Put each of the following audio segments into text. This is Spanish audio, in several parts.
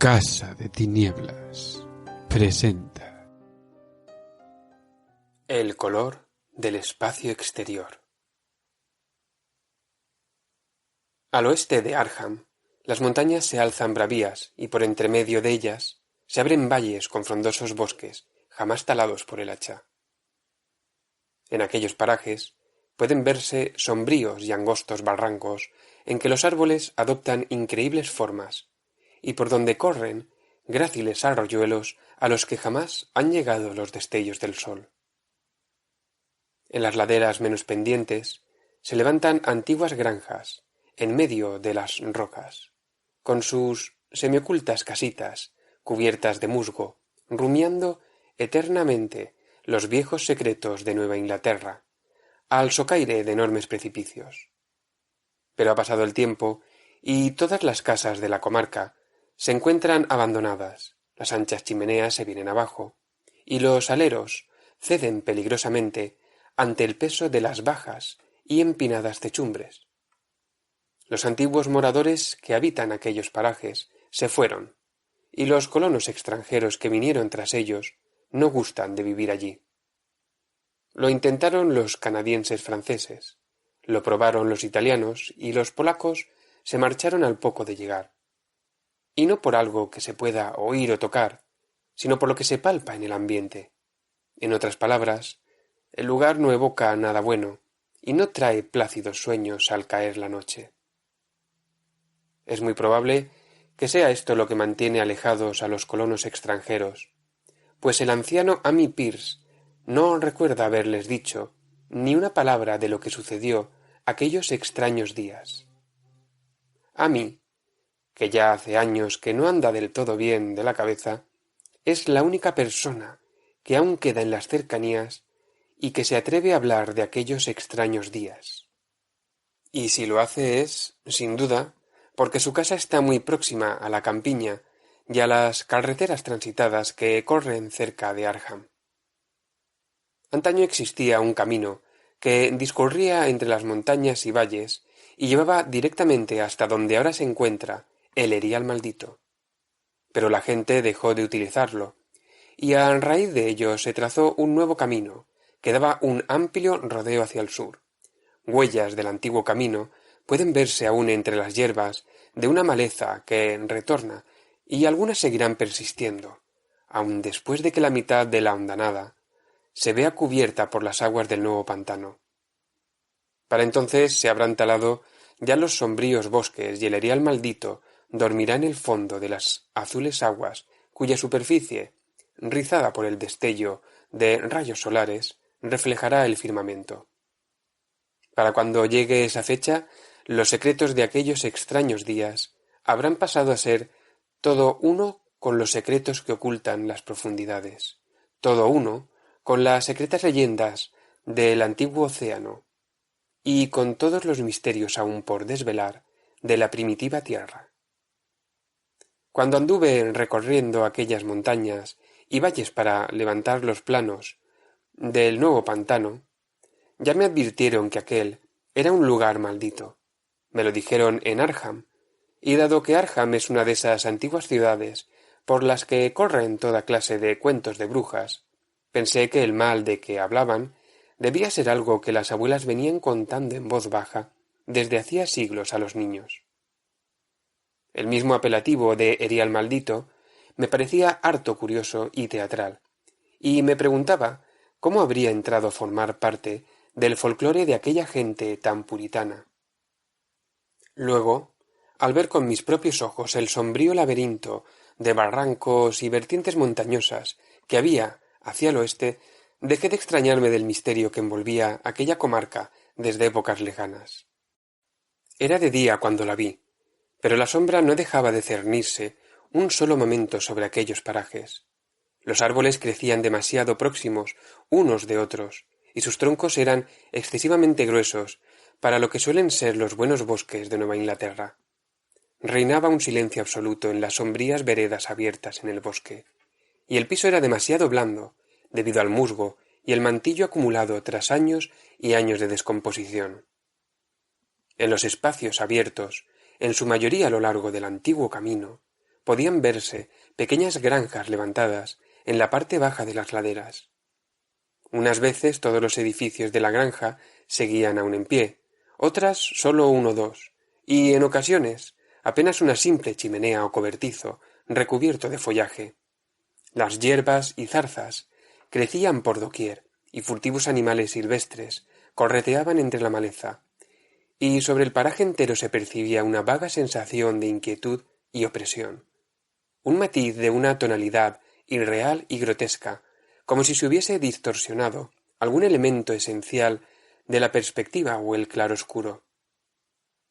Casa de Tinieblas presenta El color del espacio exterior. Al oeste de Arkham, las montañas se alzan bravías y por entremedio de ellas se abren valles con frondosos bosques jamás talados por el hacha. En aquellos parajes pueden verse sombríos y angostos barrancos en que los árboles adoptan increíbles formas y por donde corren gráciles arroyuelos a los que jamás han llegado los destellos del sol. En las laderas menos pendientes se levantan antiguas granjas en medio de las rocas, con sus semiocultas casitas cubiertas de musgo, rumiando eternamente los viejos secretos de Nueva Inglaterra, al socaire de enormes precipicios. Pero ha pasado el tiempo y todas las casas de la comarca se encuentran abandonadas, las anchas chimeneas se vienen abajo, y los aleros ceden peligrosamente ante el peso de las bajas y empinadas techumbres. Los antiguos moradores que habitan aquellos parajes se fueron, y los colonos extranjeros que vinieron tras ellos no gustan de vivir allí. Lo intentaron los canadienses franceses, lo probaron los italianos y los polacos se marcharon al poco de llegar. Y no por algo que se pueda oír o tocar, sino por lo que se palpa en el ambiente. En otras palabras, el lugar no evoca nada bueno y no trae plácidos sueños al caer la noche. Es muy probable que sea esto lo que mantiene alejados a los colonos extranjeros, pues el anciano Amy Pierce no recuerda haberles dicho ni una palabra de lo que sucedió aquellos extraños días. Amy, que ya hace años que no anda del todo bien de la cabeza, es la única persona que aún queda en las cercanías y que se atreve a hablar de aquellos extraños días. Y si lo hace es, sin duda, porque su casa está muy próxima a la campiña y a las carreteras transitadas que corren cerca de Arkham. Antaño existía un camino que discurría entre las montañas y valles y llevaba directamente hasta donde ahora se encuentra el Erial Maldito. Pero la gente dejó de utilizarlo, y a raíz de ello se trazó un nuevo camino que daba un amplio rodeo hacia el sur. Huellas del antiguo camino pueden verse aún entre las hierbas de una maleza que retorna, y algunas seguirán persistiendo, aun después de que la mitad de la hondanada se vea cubierta por las aguas del nuevo pantano. Para entonces se habrán talado ya los sombríos bosques y el Erial Maldito dormirá en el fondo de las azules aguas cuya superficie, rizada por el destello de rayos solares, reflejará el firmamento. Para cuando llegue esa fecha, los secretos de aquellos extraños días habrán pasado a ser todo uno con los secretos que ocultan las profundidades, todo uno con las secretas leyendas del antiguo océano y con todos los misterios aún por desvelar de la primitiva tierra. Cuando anduve recorriendo aquellas montañas y valles para levantar los planos del nuevo pantano, ya me advirtieron que aquel era un lugar maldito. Me lo dijeron en Arkham, y dado que Arkham es una de esas antiguas ciudades por las que corren toda clase de cuentos de brujas, pensé que el mal de que hablaban debía ser algo que las abuelas venían contando en voz baja desde hacía siglos a los niños. El mismo apelativo de Erial Maldito me parecía harto curioso y teatral, y me preguntaba cómo habría entrado a formar parte del folclore de aquella gente tan puritana. Luego, al ver con mis propios ojos el sombrío laberinto de barrancos y vertientes montañosas que había hacia el oeste, dejé de extrañarme del misterio que envolvía aquella comarca desde épocas lejanas. Era de día cuando la vi, pero la sombra no dejaba de cernirse un solo momento sobre aquellos parajes. Los árboles crecían demasiado próximos unos de otros, y sus troncos eran excesivamente gruesos para lo que suelen ser los buenos bosques de Nueva Inglaterra. Reinaba un silencio absoluto en las sombrías veredas abiertas en el bosque, y el piso era demasiado blando, debido al musgo y el mantillo acumulado tras años y años de descomposición. En los espacios abiertos, en su mayoría a lo largo del antiguo camino, podían verse pequeñas granjas levantadas en la parte baja de las laderas. Unas veces todos los edificios de la granja seguían aún en pie, otras solo uno o dos, y en ocasiones apenas una simple chimenea o cobertizo recubierto de follaje. Las hierbas y zarzas crecían por doquier, y furtivos animales silvestres correteaban entre la maleza, y sobre el paraje entero se percibía una vaga sensación de inquietud y opresión, un matiz de una tonalidad irreal y grotesca, como si se hubiese distorsionado algún elemento esencial de la perspectiva o el claroscuro.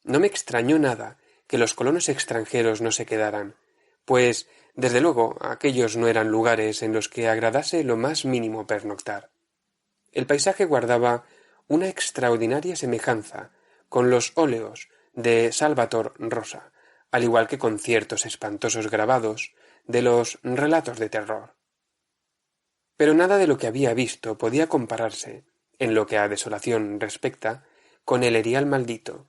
No me extrañó nada que los colonos extranjeros no se quedaran, pues, desde luego, aquellos no eran lugares en los que agradase lo más mínimo pernoctar. El paisaje guardaba una extraordinaria semejanza con los óleos de Salvator Rosa, al igual que con ciertos espantosos grabados de los relatos de terror. Pero nada de lo que había visto podía compararse, en lo que a desolación respecta, con el Erial maldito.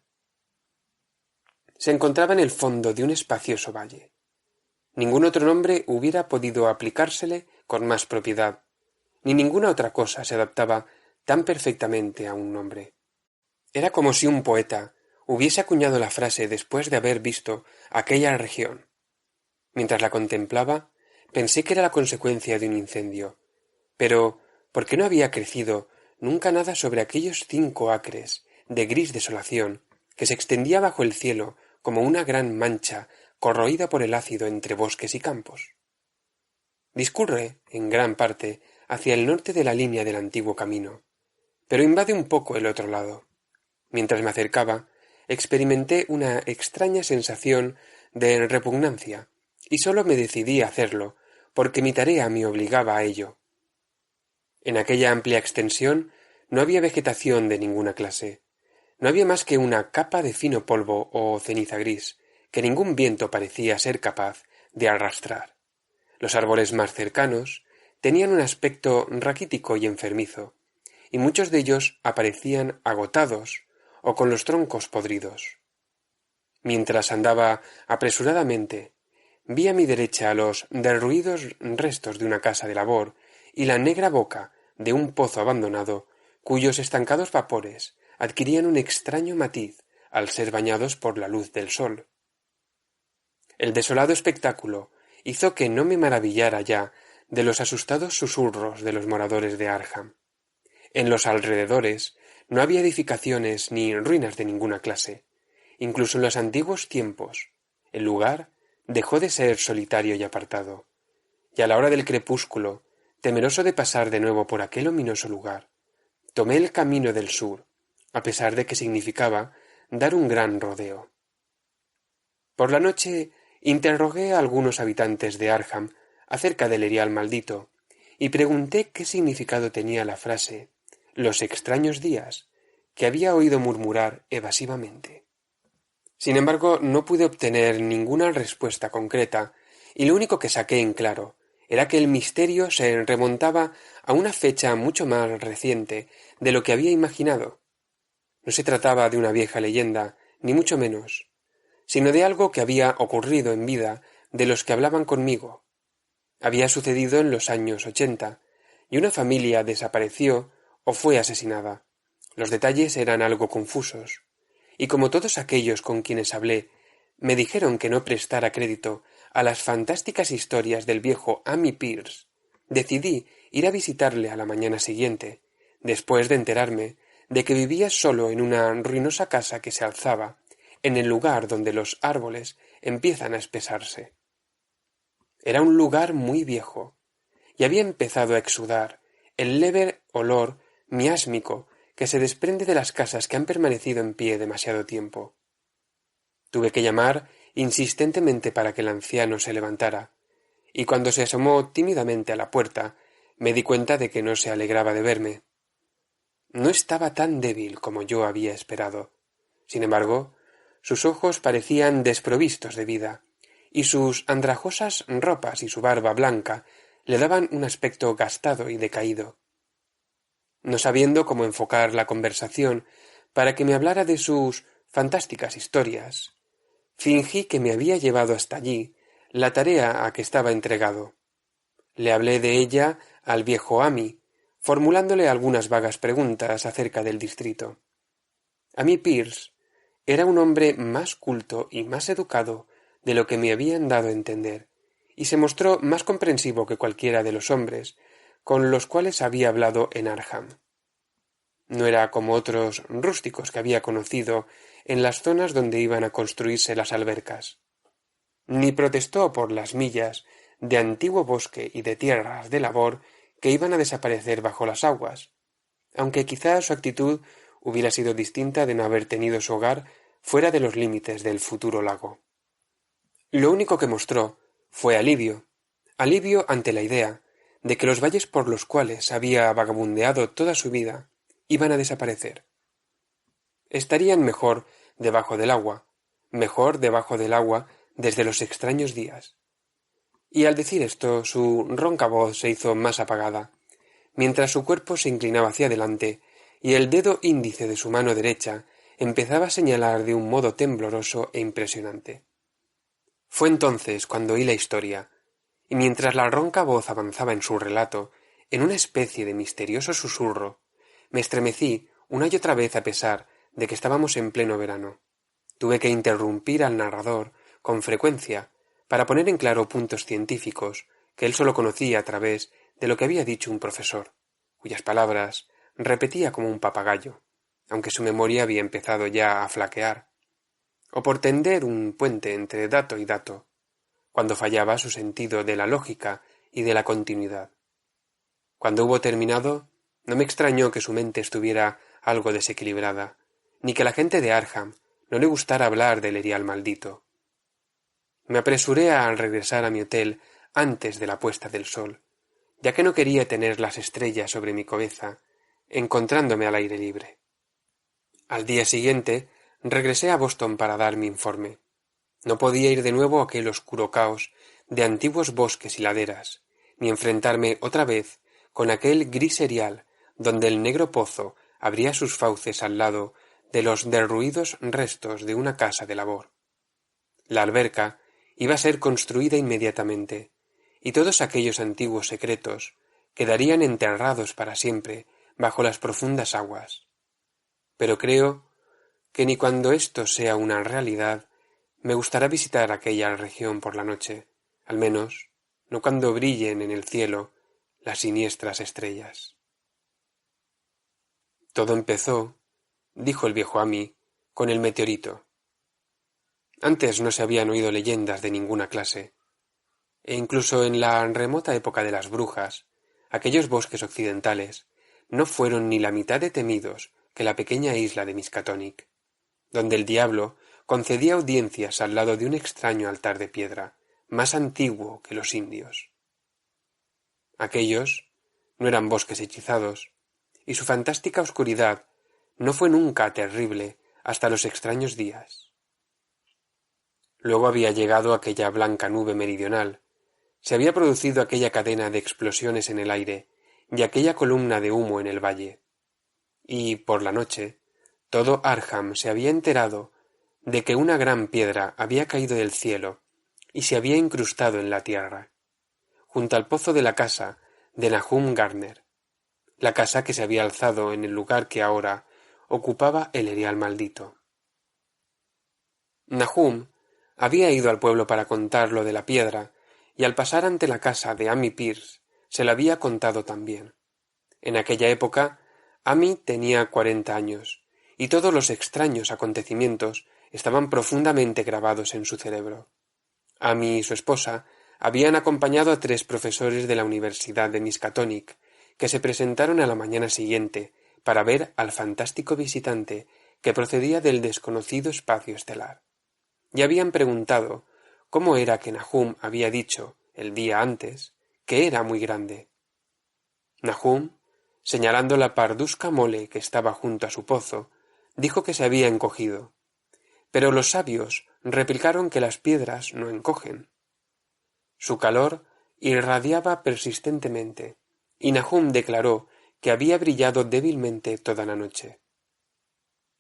Se encontraba en el fondo de un espacioso valle. Ningún otro nombre hubiera podido aplicársele con más propiedad, ni ninguna otra cosa se adaptaba tan perfectamente a un nombre. Era como si un poeta hubiese acuñado la frase después de haber visto aquella región. Mientras la contemplaba, pensé que era la consecuencia de un incendio, pero ¿por qué no había crecido nunca nada sobre aquellos 5 acres de gris desolación que se extendía bajo el cielo como una gran mancha corroída por el ácido entre bosques y campos? Discurre, en gran parte, hacia el norte de la línea del antiguo camino, pero invade un poco el otro lado. Mientras me acercaba, experimenté una extraña sensación de repugnancia, y sólo me decidí a hacerlo porque mi tarea me obligaba a ello. En aquella amplia extensión no había vegetación de ninguna clase. No había más que una capa de fino polvo o ceniza gris, que ningún viento parecía ser capaz de arrastrar. Los árboles más cercanos tenían un aspecto raquítico y enfermizo, y muchos de ellos aparecían agotados o con los troncos podridos. Mientras andaba apresuradamente, vi a mi derecha los derruidos restos de una casa de labor y la negra boca de un pozo abandonado, cuyos estancados vapores adquirían un extraño matiz al ser bañados por la luz del sol. El desolado espectáculo hizo que no me maravillara ya de los asustados susurros de los moradores de Arkham. En los alrededores no había edificaciones ni ruinas de ninguna clase. Incluso en los antiguos tiempos, el lugar dejó de ser solitario y apartado, y a la hora del crepúsculo, temeroso de pasar de nuevo por aquel ominoso lugar, tomé el camino del sur, a pesar de que significaba dar un gran rodeo. Por la noche interrogué a algunos habitantes de Arkham acerca del Erial maldito, y pregunté qué significado tenía la frase «los extraños días», que había oído murmurar evasivamente. Sin embargo, no pude obtener ninguna respuesta concreta, y lo único que saqué en claro era que el misterio se remontaba a una fecha mucho más reciente de lo que había imaginado. No se trataba de una vieja leyenda, ni mucho menos, sino de algo que había ocurrido en vida de los que hablaban conmigo. Había sucedido en los años 80, y una familia desapareció o fue asesinada. Los detalles eran algo confusos, y como todos aquellos con quienes hablé me dijeron que no prestara crédito a las fantásticas historias del viejo Amy Pierce, decidí ir a visitarle a la mañana siguiente, después de enterarme de que vivía solo en una ruinosa casa que se alzaba en el lugar donde los árboles empiezan a espesarse. Era un lugar muy viejo, y había empezado a exudar el leve olor miásmico que se desprende de las casas que han permanecido en pie demasiado tiempo. Tuve que llamar insistentemente para que el anciano se levantara, y cuando se asomó tímidamente a la puerta, me di cuenta de que no se alegraba de verme. No estaba tan débil como yo había esperado. Sin embargo, sus ojos parecían desprovistos de vida, y sus andrajosas ropas y su barba blanca le daban un aspecto gastado y decaído. No sabiendo cómo enfocar la conversación para que me hablara de sus fantásticas historias, fingí que me había llevado hasta allí la tarea a que estaba entregado. Le hablé de ella al viejo Amy, formulándole algunas vagas preguntas acerca del distrito. Amy Pierce era un hombre más culto y más educado de lo que me habían dado a entender, y se mostró más comprensivo que cualquiera de los hombres con los cuales había hablado en Arkham. No era como otros rústicos que había conocido en las zonas donde iban a construirse las albercas. Ni protestó por las millas de antiguo bosque y de tierras de labor que iban a desaparecer bajo las aguas, aunque quizá su actitud hubiera sido distinta de no haber tenido su hogar fuera de los límites del futuro lago. Lo único que mostró fue alivio ante la idea de que los valles por los cuales había vagabundeado toda su vida iban a desaparecer. Estarían mejor debajo del agua desde los extraños días. Y al decir esto, su ronca voz se hizo más apagada, mientras su cuerpo se inclinaba hacia adelante y el dedo índice de su mano derecha empezaba a señalar de un modo tembloroso e impresionante. Fue entonces cuando oí la historia, y mientras la ronca voz avanzaba en su relato, en una especie de misterioso susurro, me estremecí una y otra vez a pesar de que estábamos en pleno verano. Tuve que interrumpir al narrador con frecuencia para poner en claro puntos científicos que él solo conocía a través de lo que había dicho un profesor, cuyas palabras repetía como un papagayo, aunque su memoria había empezado ya a flaquear, o por tender un puente entre dato y dato, cuando fallaba su sentido de la lógica y de la continuidad. Cuando hubo terminado, no me extrañó que su mente estuviera algo desequilibrada, ni que a la gente de Arkham no le gustara hablar del erial maldito. Me apresuré a regresar a mi hotel antes de la puesta del sol, ya que no quería tener las estrellas sobre mi cabeza, encontrándome al aire libre. Al día siguiente regresé a Boston para dar mi informe. No podía ir de nuevo a aquel oscuro caos de antiguos bosques y laderas, ni enfrentarme otra vez con aquel gris erial donde el negro pozo abría sus fauces al lado de los derruidos restos de una casa de labor. La alberca iba a ser construida inmediatamente, y todos aquellos antiguos secretos quedarían enterrados para siempre bajo las profundas aguas. Pero creo que ni cuando esto sea una realidad me gustará visitar aquella región por la noche, al menos no cuando brillen en el cielo las siniestras estrellas. Todo empezó, dijo el viejo Amy, con el meteorito. Antes no se habían oído leyendas de ninguna clase, e incluso en la remota época de las brujas, aquellos bosques occidentales no fueron ni la mitad de temidos que la pequeña isla de Miskatonic, donde el diablo concedía audiencias al lado de un extraño altar de piedra, más antiguo que los indios. Aquellos no eran bosques hechizados, y su fantástica oscuridad no fue nunca terrible hasta los extraños días. Luego había llegado aquella blanca nube meridional, se había producido aquella cadena de explosiones en el aire y aquella columna de humo en el valle, y, por la noche, todo Arkham se había enterado de que una gran piedra había caído del cielo y se había incrustado en la tierra, junto al pozo de la casa de Nahum Gardner, la casa que se había alzado en el lugar que ahora ocupaba el erial maldito. Nahum había ido al pueblo para contar lo de la piedra, y al pasar ante la casa de Amy Pierce se lo había contado también. En aquella época Amy tenía 40 años, y todos los extraños acontecimientos estaban profundamente grabados en su cerebro. Amy y su esposa habían acompañado a 3 profesores de la Universidad de Miskatonic, que se presentaron a la mañana siguiente para ver al fantástico visitante que procedía del desconocido espacio estelar. Y habían preguntado cómo era que Nahum había dicho, el día antes, que era muy grande. Nahum, señalando la pardusca mole que estaba junto a su pozo, dijo que se había encogido. Pero los sabios replicaron que las piedras no encogen. Su calor irradiaba persistentemente, y Nahum declaró que había brillado débilmente toda la noche.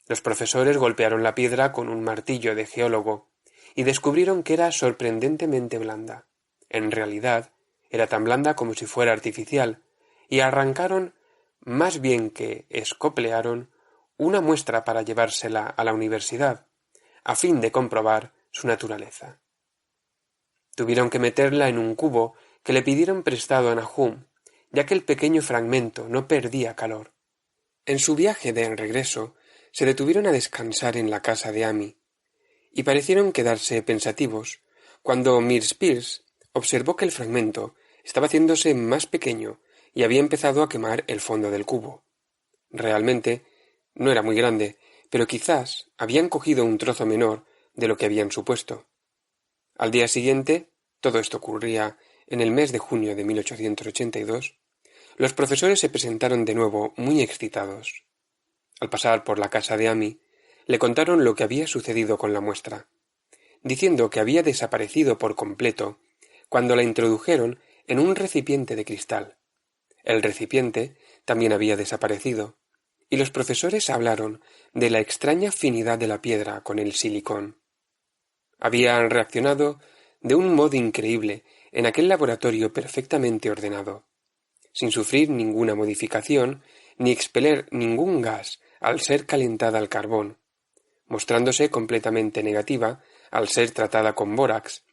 Los profesores golpearon la piedra con un martillo de geólogo, y descubrieron que era sorprendentemente blanda. En realidad, era tan blanda como si fuera artificial, y arrancaron, más bien que escoplearon, una muestra para llevársela a la universidad, a fin de comprobar su naturaleza. Tuvieron que meterla en un cubo que le pidieron prestado a Nahum, ya que el pequeño fragmento no perdía calor. En su viaje de regreso, se detuvieron a descansar en la casa de Amy, y parecieron quedarse pensativos, cuando Miss Pierce observó que el fragmento estaba haciéndose más pequeño y había empezado a quemar el fondo del cubo. Realmente no era muy grande, pero quizás habían cogido un trozo menor de lo que habían supuesto. Al día siguiente, todo esto ocurría en el mes de junio de 1882, los profesores se presentaron de nuevo muy excitados. Al pasar por la casa de Amy, le contaron lo que había sucedido con la muestra, diciendo que había desaparecido por completo cuando la introdujeron en un recipiente de cristal. El recipiente también había desaparecido, y los profesores hablaron de la extraña afinidad de la piedra con el silicón. Habían reaccionado de un modo increíble en aquel laboratorio perfectamente ordenado, sin sufrir ninguna modificación ni expeler ningún gas al ser calentada al carbón, mostrándose completamente negativa al ser tratada con bórax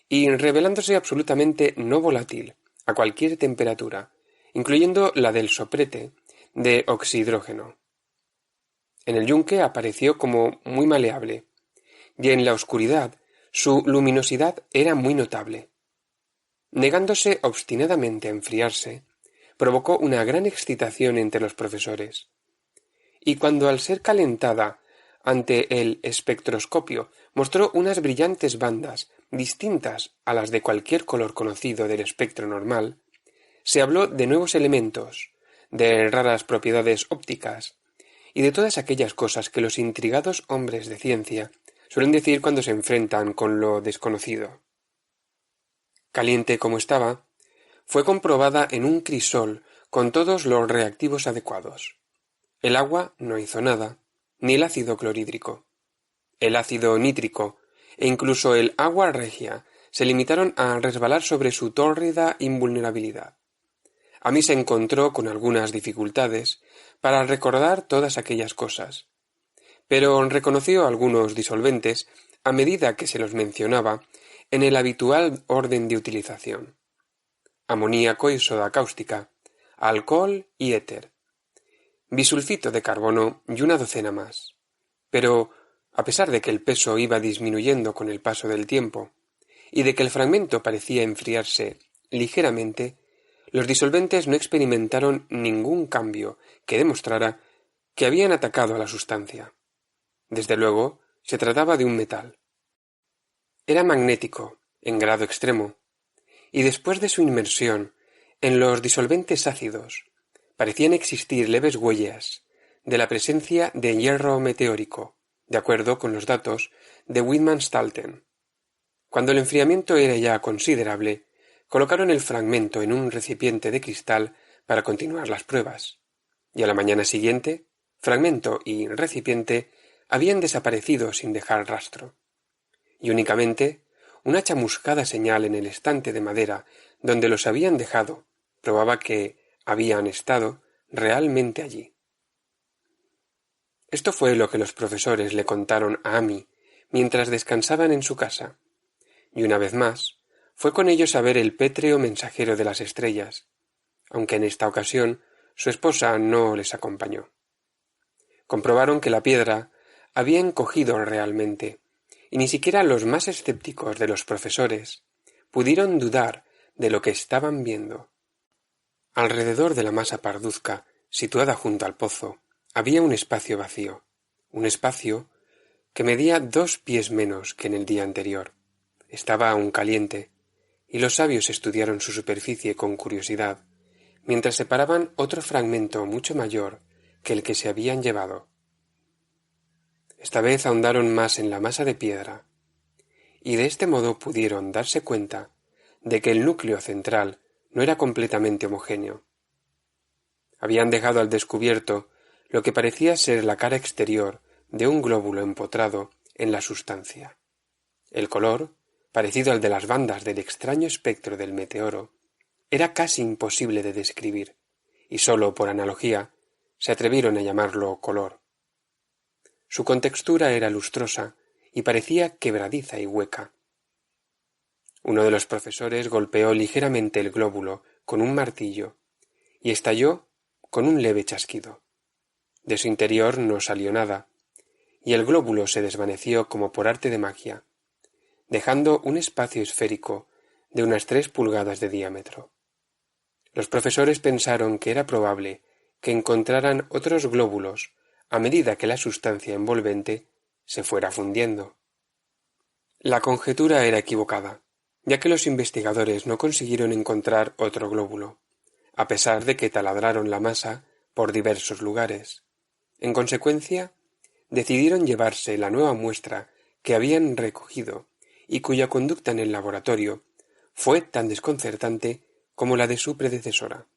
y revelándose absolutamente no volátil a cualquier temperatura, incluyendo la del soprete de oxidrógeno. En el yunque apareció como muy maleable, y en la oscuridad su luminosidad era muy notable. Negándose obstinadamente a enfriarse, provocó una gran excitación entre los profesores. Y cuando al ser calentada ante el espectroscopio mostró unas brillantes bandas distintas a las de cualquier color conocido del espectro normal, se habló de nuevos elementos, de raras propiedades ópticas y de todas aquellas cosas que los intrigados hombres de ciencia suelen decir cuando se enfrentan con lo desconocido. Caliente como estaba, fue comprobada en un crisol con todos los reactivos adecuados. El agua no hizo nada, ni el ácido clorhídrico. El ácido nítrico e incluso el agua regia se limitaron a resbalar sobre su tórrida invulnerabilidad. A mí se encontró con algunas dificultades para recordar todas aquellas cosas, pero reconoció algunos disolventes a medida que se los mencionaba en el habitual orden de utilización: amoníaco y soda cáustica, alcohol y éter, bisulfito de carbono y una docena más. Pero, a pesar de que el peso iba disminuyendo con el paso del tiempo, y de que el fragmento parecía enfriarse ligeramente, los disolventes no experimentaron ningún cambio que demostrara que habían atacado a la sustancia. Desde luego, se trataba de un metal. Era magnético, en grado extremo, y después de su inmersión en los disolventes ácidos, parecían existir leves huellas de la presencia de hierro meteórico, de acuerdo con los datos de Widmann-Stahlten. Cuando el enfriamiento era ya considerable, colocaron el fragmento en un recipiente de cristal para continuar las pruebas, y a la mañana siguiente, fragmento y recipiente habían desaparecido sin dejar rastro, y únicamente una chamuscada señal en el estante de madera donde los habían dejado probaba que habían estado realmente allí. Esto fue lo que los profesores le contaron a Amy mientras descansaban en su casa, y una vez más fue con ellos a ver el pétreo mensajero de las estrellas, aunque en esta ocasión su esposa no les acompañó. Comprobaron que la piedra había encogido realmente, y ni siquiera los más escépticos de los profesores pudieron dudar de lo que estaban viendo. Alrededor de la masa parduzca, situada junto al pozo, había un espacio vacío, un espacio que medía 2 pies menos que en el día anterior. Estaba aún caliente, y los sabios estudiaron su superficie con curiosidad, mientras separaban otro fragmento mucho mayor que el que se habían llevado. Esta vez ahondaron más en la masa de piedra, y de este modo pudieron darse cuenta de que el núcleo central no era completamente homogéneo. Habían dejado al descubierto lo que parecía ser la cara exterior de un glóbulo empotrado en la sustancia. El color, parecido al de las bandas del extraño espectro del meteoro, era casi imposible de describir, y sólo por analogía se atrevieron a llamarlo color. Su contextura era lustrosa y parecía quebradiza y hueca. Uno de los profesores golpeó ligeramente el glóbulo con un martillo y estalló con un leve chasquido. De su interior no salió nada, y el glóbulo se desvaneció como por arte de magia, dejando un espacio esférico de unas 3 pulgadas de diámetro. Los profesores pensaron que era probable que encontraran otros glóbulos a medida que la sustancia envolvente se fuera fundiendo. La conjetura era equivocada, ya que los investigadores no consiguieron encontrar otro glóbulo, a pesar de que taladraron la masa por diversos lugares. En consecuencia, decidieron llevarse la nueva muestra que habían recogido y cuya conducta en el laboratorio fue tan desconcertante como la de su predecesora,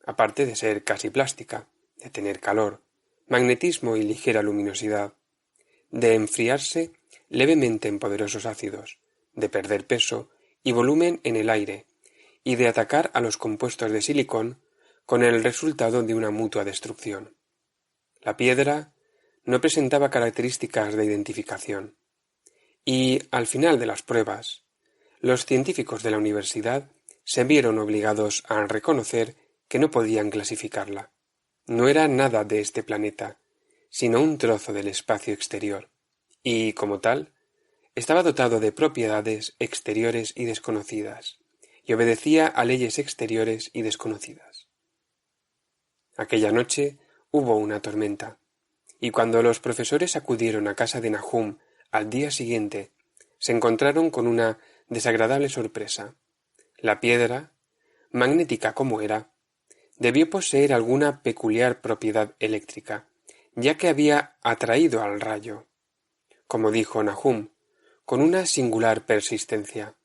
aparte de ser casi plástica, de tener calor, magnetismo y ligera luminosidad, de enfriarse levemente en poderosos ácidos, de perder peso y volumen en el aire, y de atacar a los compuestos de silicón con el resultado de una mutua destrucción. La piedra no presentaba características de identificación, y, al final de las pruebas, los científicos de la universidad se vieron obligados a reconocer que no podían clasificarla. No era nada de este planeta, sino un trozo del espacio exterior, y, como tal, estaba dotado de propiedades exteriores y desconocidas, y obedecía a leyes exteriores y desconocidas. Aquella noche hubo una tormenta, y cuando los profesores acudieron a casa de Nahum al día siguiente, se encontraron con una desagradable sorpresa. La piedra, magnética como era, debió poseer alguna peculiar propiedad eléctrica, ya que había atraído al rayo, como dijo Nahum, con una singular persistencia.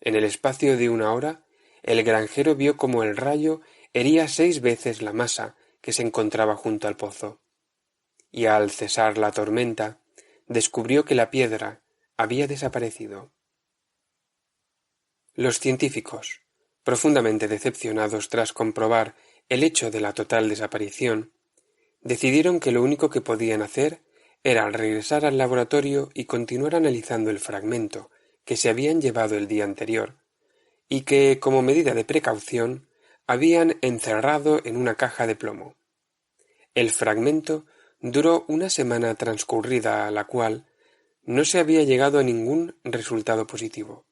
En el espacio de 1 hora, el granjero vio como el rayo hería 6 veces la masa que se encontraba junto al pozo, y al cesar la tormenta, descubrió que la piedra había desaparecido. Los científicos, profundamente decepcionados tras comprobar el hecho de la total desaparición, decidieron que lo único que podían hacer era regresar al laboratorio y continuar analizando el fragmento que se habían llevado el día anterior, y que, como medida de precaución, habían encerrado en una caja de plomo. El fragmento duró una semana transcurrida a la cual no se había llegado a ningún resultado positivo.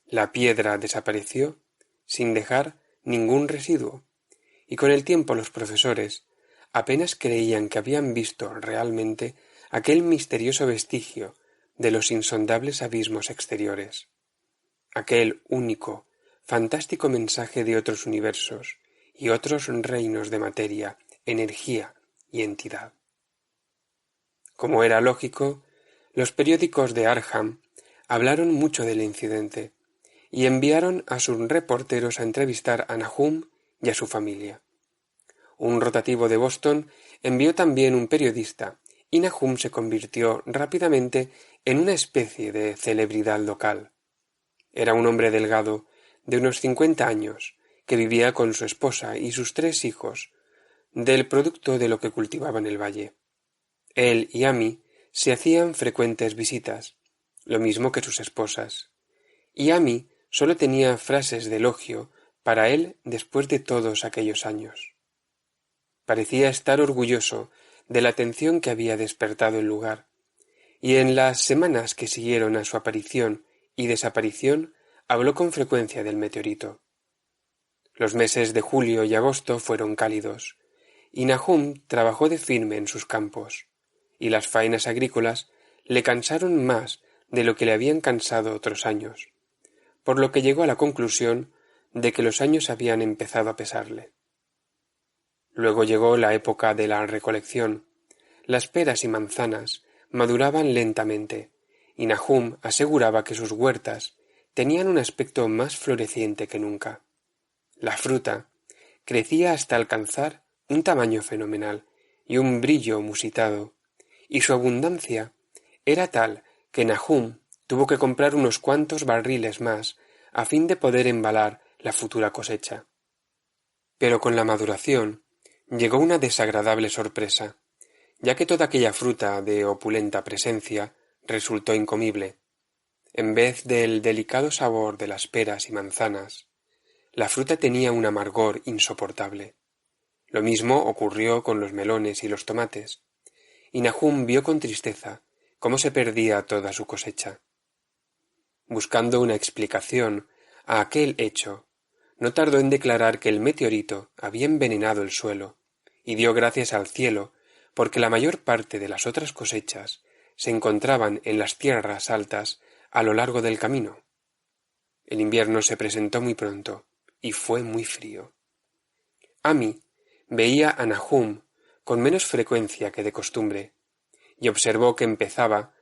La piedra desapareció sin dejar ningún residuo, y con el tiempo los profesores apenas creían que habían visto realmente aquel misterioso vestigio de los insondables abismos exteriores, aquel único, fantástico mensaje de otros universos y otros reinos de materia, energía y entidad. Como era lógico, los periódicos de Arkham hablaron mucho del incidente y enviaron a sus reporteros a entrevistar a Nahum y a su familia. Un rotativo de Boston envió también un periodista, y Nahum se convirtió rápidamente en una especie de celebridad local. Era un hombre delgado, de unos 50 años, que vivía con su esposa y sus 3 hijos, del producto de lo que cultivaba en el valle. Él y Amy se hacían frecuentes visitas, lo mismo que sus esposas, y Amy sólo tenía frases de elogio para él después de todos aquellos años. Parecía estar orgulloso de la atención que había despertado el lugar, y en las semanas que siguieron a su aparición y desaparición habló con frecuencia del meteorito. Los meses de julio y agosto fueron cálidos, y Nahum trabajó de firme en sus campos, y las faenas agrícolas le cansaron más de lo que le habían cansado otros años, por lo que llegó a la conclusión de que los años habían empezado a pesarle. Luego llegó la época de la recolección. Las peras y manzanas maduraban lentamente, y Nahum aseguraba que sus huertas tenían un aspecto más floreciente que nunca. La fruta crecía hasta alcanzar un tamaño fenomenal y un brillo musitado, y su abundancia era tal que Nahum tuvo que comprar unos cuantos barriles más a fin de poder embalar la futura cosecha. Pero con la maduración llegó una desagradable sorpresa, ya que toda aquella fruta de opulenta presencia resultó incomible. En vez del delicado sabor de las peras y manzanas, la fruta tenía un amargor insoportable. Lo mismo ocurrió con los melones y los tomates, y Nahum vio con tristeza cómo se perdía toda su cosecha. Buscando una explicación a aquel hecho, no tardó en declarar que el meteorito había envenenado el suelo, y dio gracias al cielo porque la mayor parte de las otras cosechas se encontraban en las tierras altas a lo largo del camino. El invierno se presentó muy pronto, y fue muy frío. Amy veía a Nahum con menos frecuencia que de costumbre, y observó que empezaba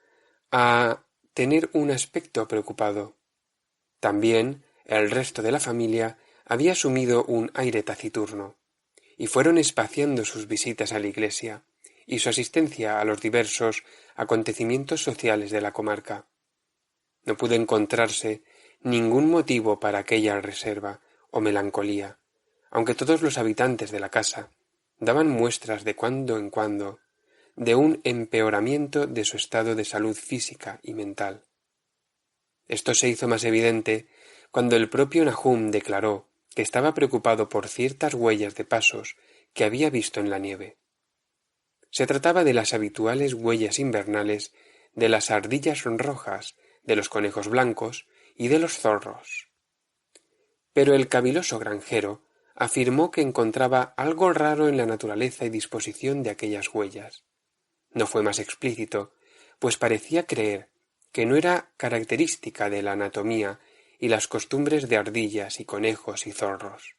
a tener un aspecto preocupado. También el resto de la familia había asumido un aire taciturno, y fueron espaciando sus visitas a la iglesia y su asistencia a los diversos acontecimientos sociales de la comarca. No pudo encontrarse ningún motivo para aquella reserva o melancolía, aunque todos los habitantes de la casa daban muestras de cuando en cuando de un empeoramiento de su estado de salud física y mental. Esto se hizo más evidente cuando el propio Nahum declaró que estaba preocupado por ciertas huellas de pasos que había visto en la nieve. Se trataba de las habituales huellas invernales de las ardillas rojas, de los conejos blancos y de los zorros. Pero el caviloso granjero afirmó que encontraba algo raro en la naturaleza y disposición de aquellas huellas. No fue más explícito, pues parecía creer que no era característica de la anatomía y las costumbres de ardillas y conejos y zorros.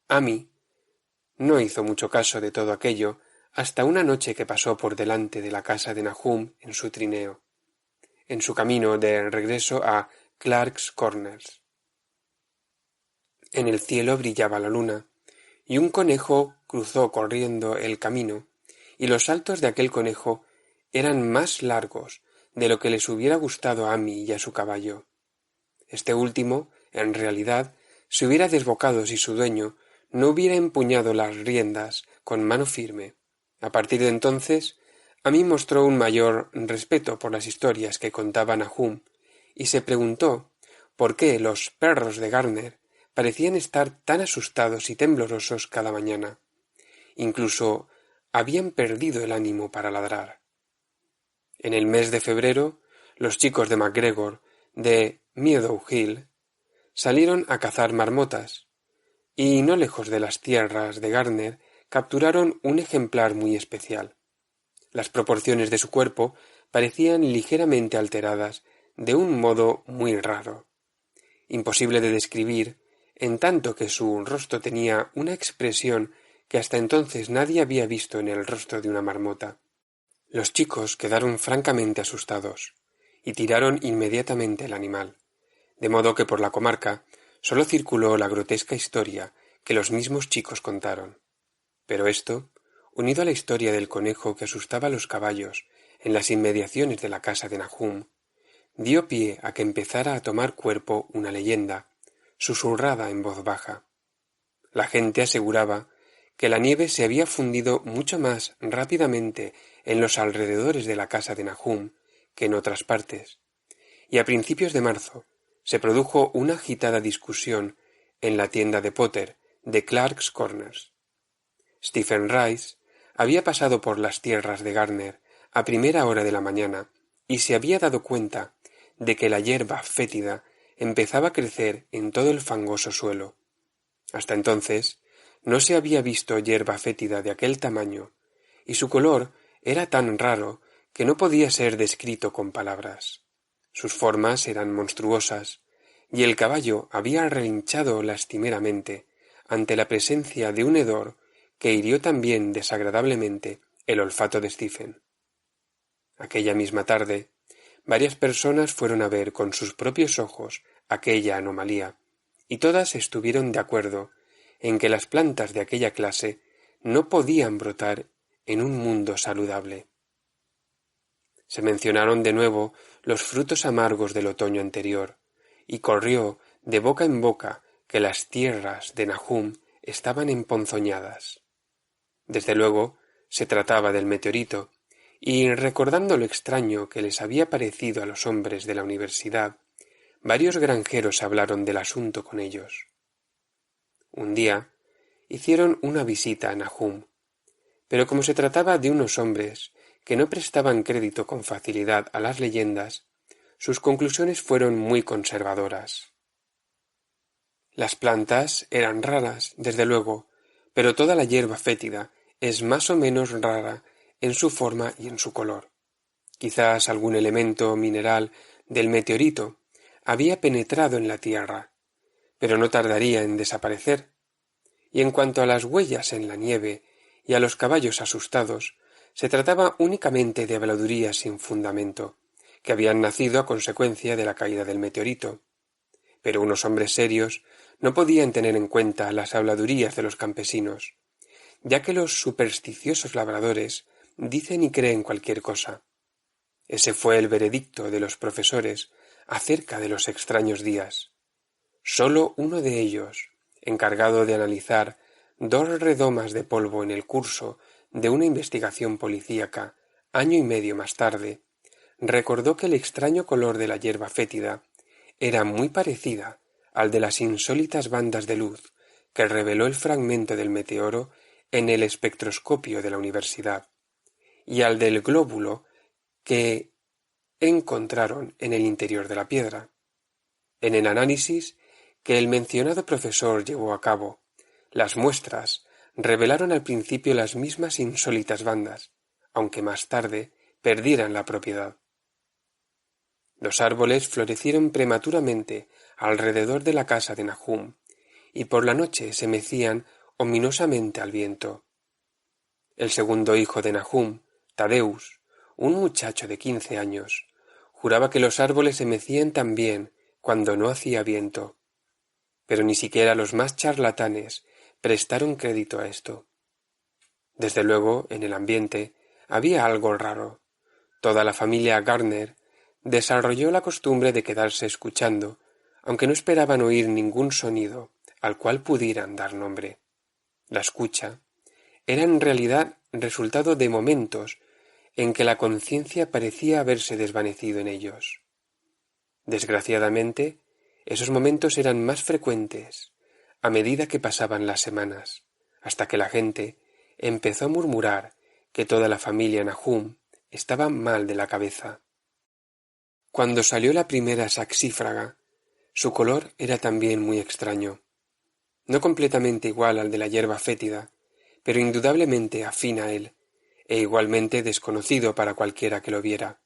Amy no hizo mucho caso de todo aquello hasta una noche que pasó por delante de la casa de Nahum en su trineo, en su camino de regreso a Clark's Corners. En el cielo brillaba la luna, y un conejo cruzó corriendo el camino, y los saltos de aquel conejo eran más largos de lo que les hubiera gustado a Amy y a su caballo. Este último, en realidad, se hubiera desbocado si su dueño no hubiera empuñado las riendas con mano firme. A partir de entonces, Amy mostró un mayor respeto por las historias que contaba Nahum, y se preguntó por qué los perros de Gardner parecían estar tan asustados y temblorosos cada mañana. Incluso habían perdido el ánimo para ladrar. En el mes de febrero, los chicos de MacGregor, de Meadow Hill, salieron a cazar marmotas, y no lejos de las tierras de Gardner capturaron un ejemplar muy especial. Las proporciones de su cuerpo parecían ligeramente alteradas de un modo muy raro, imposible de describir, en tanto que su rostro tenía una expresión que hasta entonces nadie había visto en el rostro de una marmota. Los chicos quedaron francamente asustados, y tiraron inmediatamente el animal, de modo que por la comarca sólo circuló la grotesca historia que los mismos chicos contaron. Pero esto, unido a la historia del conejo que asustaba a los caballos en las inmediaciones de la casa de Nahum, dio pie a que empezara a tomar cuerpo una leyenda, susurrada en voz baja. La gente aseguraba que la nieve se había fundido mucho más rápidamente en los alrededores de la casa de Nahum que en otras partes, y a principios de marzo se produjo una agitada discusión en la tienda de Potter de Clark's Corners. Stephen Rice había pasado por las tierras de Gardner a primera hora de la mañana y se había dado cuenta de que la hierba fétida empezaba a crecer en todo el fangoso suelo. Hasta entonces no se había visto hierba fétida de aquel tamaño, y su color era tan raro que no podía ser descrito con palabras. Sus formas eran monstruosas, y el caballo había relinchado lastimeramente ante la presencia de un hedor que hirió también desagradablemente el olfato de Stephen. Aquella misma tarde, varias personas fueron a ver con sus propios ojos aquella anomalía, y todas estuvieron de acuerdo en que las plantas de aquella clase no podían brotar en un mundo saludable. Se mencionaron de nuevo los frutos amargos del otoño anterior, y corrió de boca en boca que las tierras de Nahum estaban emponzoñadas. Desde luego se trataba del meteorito, y recordando lo extraño que les había parecido a los hombres de la universidad, varios granjeros hablaron del asunto con ellos. Un día hicieron una visita a Nahum, pero como se trataba de unos hombres que no prestaban crédito con facilidad a las leyendas, sus conclusiones fueron muy conservadoras. Las plantas eran raras, desde luego, pero toda la hierba fétida es más o menos rara en su forma y en su color. Quizás algún elemento mineral del meteorito había penetrado en la tierra, pero no tardaría en desaparecer. Y en cuanto a las huellas en la nieve y a los caballos asustados, se trataba únicamente de habladurías sin fundamento, que habían nacido a consecuencia de la caída del meteorito. Pero unos hombres serios no podían tener en cuenta las habladurías de los campesinos, ya que los supersticiosos labradores dicen y creen cualquier cosa. Ese fue el veredicto de los profesores acerca de los extraños días. Sólo uno de ellos, encargado de analizar 2 redomas de polvo en el curso de una investigación policíaca año y medio más tarde, recordó que el extraño color de la hierba fétida era muy parecida al de las insólitas bandas de luz que reveló el fragmento del meteoro en el espectroscopio de la universidad, y al del glóbulo que encontraron en el interior de la piedra. En el análisis que el mencionado profesor llevó a cabo, las muestras revelaron al principio las mismas insólitas bandas, aunque más tarde perdieran la propiedad. Los árboles florecieron prematuramente alrededor de la casa de Nahum, y por la noche se mecían ominosamente al viento. El segundo hijo de Nahum, Tadeus, un muchacho de 15 años, juraba que los árboles se mecían también cuando no hacía viento. Pero ni siquiera los más charlatanes prestaron crédito a esto. Desde luego, en el ambiente había algo raro. Toda la familia Gardner desarrolló la costumbre de quedarse escuchando, aunque no esperaban oír ningún sonido al cual pudieran dar nombre. La escucha era en realidad resultado de momentos en que la conciencia parecía haberse desvanecido en ellos. Desgraciadamente, esos momentos eran más frecuentes a medida que pasaban las semanas, hasta que la gente empezó a murmurar que toda la familia Nahum estaba mal de la cabeza. Cuando salió la primera saxífraga, su color era también muy extraño, no completamente igual al de la hierba fétida, pero indudablemente afín a él, e igualmente desconocido para cualquiera que lo viera.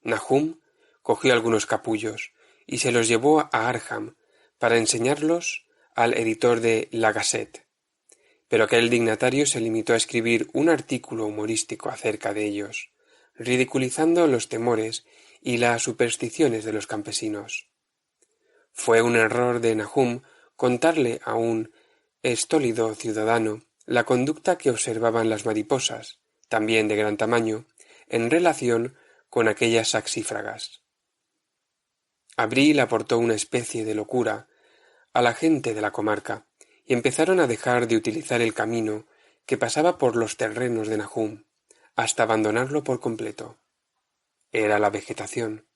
Nahum cogió algunos capullos y se los llevó a Arham para enseñarlos al editor de La Gazette, pero aquel dignatario se limitó a escribir un artículo humorístico acerca de ellos, ridiculizando los temores y las supersticiones de los campesinos. Fue un error de Nahum contarle a un estólido ciudadano la conducta que observaban las mariposas, también de gran tamaño, en relación con aquellas saxífragas. Abril aportó una especie de locura a la gente de la comarca, y empezaron a dejar de utilizar el camino que pasaba por los terrenos de Nahum, hasta abandonarlo por completo. Era la vegetación.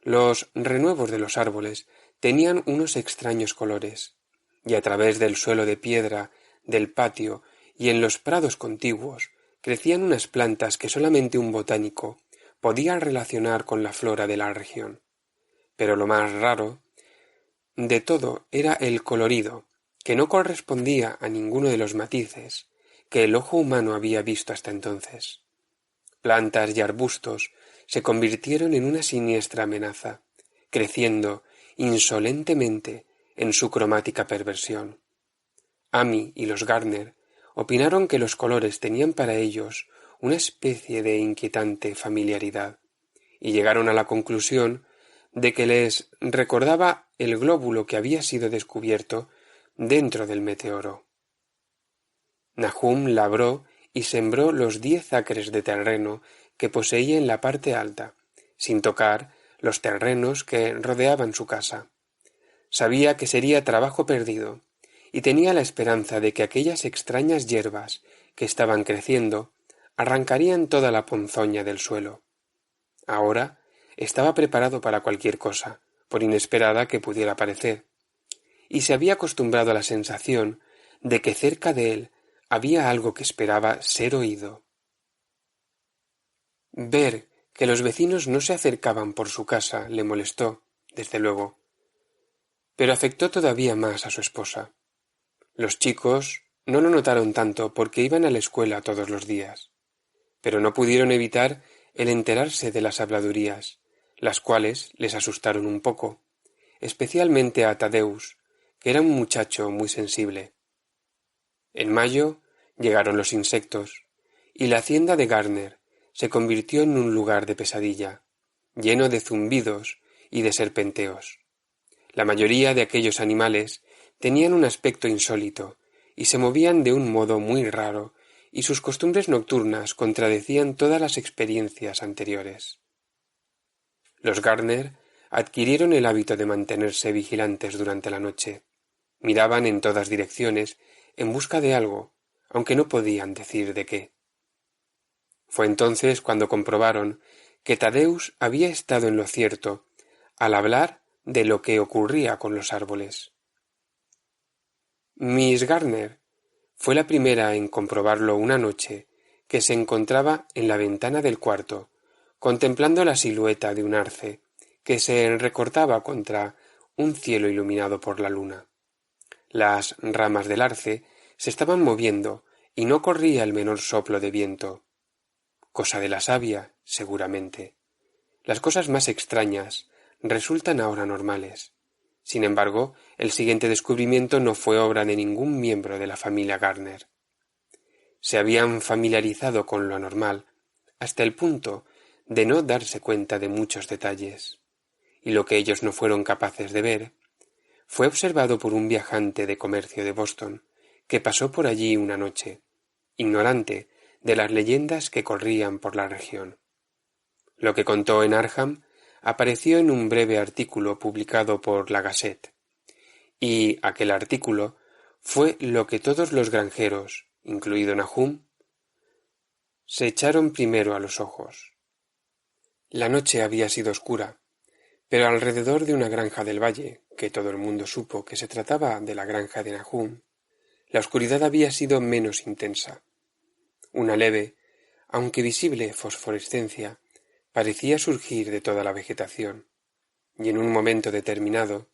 Los renuevos de los árboles tenían unos extraños colores, y a través del suelo de piedra del patio y en los prados contiguos crecían unas plantas que solamente un botánico podía relacionar con la flora de la región. Pero lo más raro de todo era el colorido, que no correspondía a ninguno de los matices que el ojo humano había visto hasta entonces. Plantas y arbustos se convirtieron en una siniestra amenaza, creciendo insolentemente en su cromática perversión. Amy y los Gardner opinaron que los colores tenían para ellos una especie de inquietante familiaridad, y llegaron a la conclusión de que les recordaba el glóbulo que había sido descubierto dentro del meteoro. Nahum labró y sembró los 10 acres de terreno que poseía en la parte alta, sin tocar los terrenos que rodeaban su casa. Sabía que sería trabajo perdido, y tenía la esperanza de que aquellas extrañas hierbas que estaban creciendo arrancarían toda la ponzoña del suelo. Ahora estaba preparado para cualquier cosa, por inesperada que pudiera parecer, y se había acostumbrado a la sensación de que cerca de él había algo que esperaba ser oído. Ver que los vecinos no se acercaban por su casa le molestó, desde luego, pero afectó todavía más a su esposa. Los chicos no lo notaron tanto porque iban a la escuela todos los días, pero no pudieron evitar el enterarse de las habladurías, las cuales les asustaron un poco, especialmente a Tadeusz, que era un muchacho muy sensible. En mayo llegaron los insectos, y la hacienda de Gardner se convirtió en un lugar de pesadilla, lleno de zumbidos y de serpenteos. La mayoría de aquellos animales tenían un aspecto insólito y se movían de un modo muy raro, y sus costumbres nocturnas contradecían todas las experiencias anteriores. Los Gardner adquirieron el hábito de mantenerse vigilantes durante la noche. Miraban en todas direcciones en busca de algo, aunque no podían decir de qué. Fue entonces cuando comprobaron que Tadeusz había estado en lo cierto al hablar de lo que ocurría con los árboles. Miss Gardner fue la primera en comprobarlo una noche que se encontraba en la ventana del cuarto, contemplando la silueta de un arce que se recortaba contra un cielo iluminado por la luna. Las ramas del arce se estaban moviendo y no corría el menor soplo de viento. Cosa de la savia, seguramente. Las cosas más extrañas resultan ahora normales. Sin embargo, el siguiente descubrimiento no fue obra de ningún miembro de la familia Gardner. Se habían familiarizado con lo anormal hasta el punto de no darse cuenta de muchos detalles, y lo que ellos no fueron capaces de ver fue observado por un viajante de comercio de Boston que pasó por allí una noche, ignorante de las leyendas que corrían por la región. Lo que contó en Arkham apareció en un breve artículo publicado por la Gazette, y aquel artículo fue lo que todos los granjeros, incluido Nahum, se echaron primero a los ojos. La noche había sido oscura, pero alrededor de una granja del valle, que todo el mundo supo que se trataba de la granja de Nahum, la oscuridad había sido menos intensa. Una leve, aunque visible fosforescencia, parecía surgir de toda la vegetación, y en un momento determinado,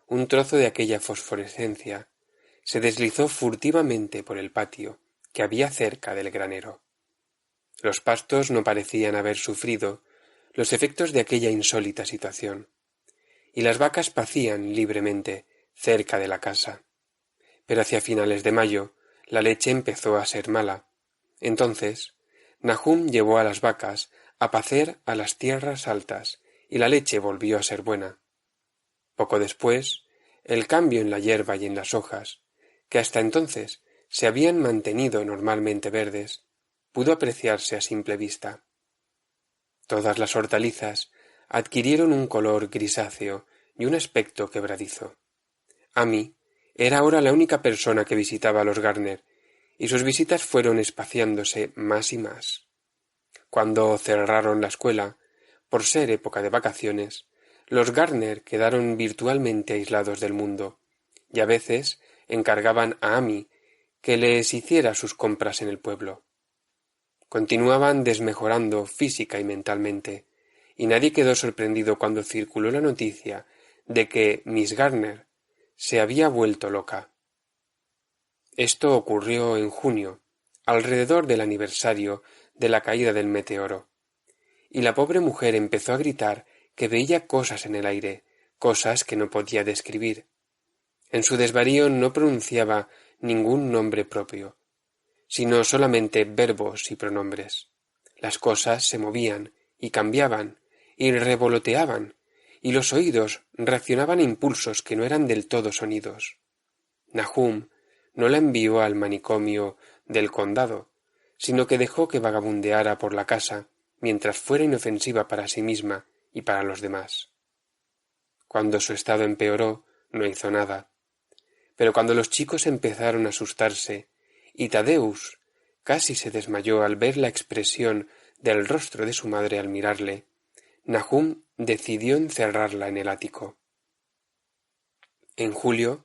un trozo de aquella fosforescencia se deslizó furtivamente por el patio que había cerca del granero. Los pastos no parecían haber sufrido los efectos de aquella insólita situación, y las vacas pacían libremente cerca de la casa. Pero hacia finales de mayo la leche empezó a ser mala. Entonces Nahum llevó a las vacas a pacer a las tierras altas, y la leche volvió a ser buena. Poco después, el cambio en la hierba y en las hojas, que hasta entonces se habían mantenido normalmente verdes, pudo apreciarse a simple vista. Todas las hortalizas adquirieron un color grisáceo y un aspecto quebradizo. Amy era ahora la única persona que visitaba a los Gardner, y sus visitas fueron espaciándose más y más. Cuando cerraron la escuela, por ser época de vacaciones, los Gardner quedaron virtualmente aislados del mundo, y a veces encargaban a Amy que les hiciera sus compras en el pueblo. Continuaban desmejorando física y mentalmente, y nadie quedó sorprendido cuando circuló la noticia de que Miss Gardner se había vuelto loca. Esto ocurrió en junio, alrededor del aniversario de la caída del meteoro, y la pobre mujer empezó a gritar que veía cosas en el aire, cosas que no podía describir. En su desvarío no pronunciaba ningún nombre propio, sino solamente verbos y pronombres. Las cosas se movían y cambiaban y revoloteaban, y los oídos reaccionaban a impulsos que no eran del todo sonidos. Nahum no la envió al manicomio del condado, sino que dejó que vagabundeara por la casa mientras fuera inofensiva para sí misma y para los demás. Cuando su estado empeoró, no hizo nada. Pero cuando los chicos empezaron a asustarse, y Tadeusz casi se desmayó al ver la expresión del rostro de su madre al mirarle, Nahum decidió encerrarla en el ático. En julio,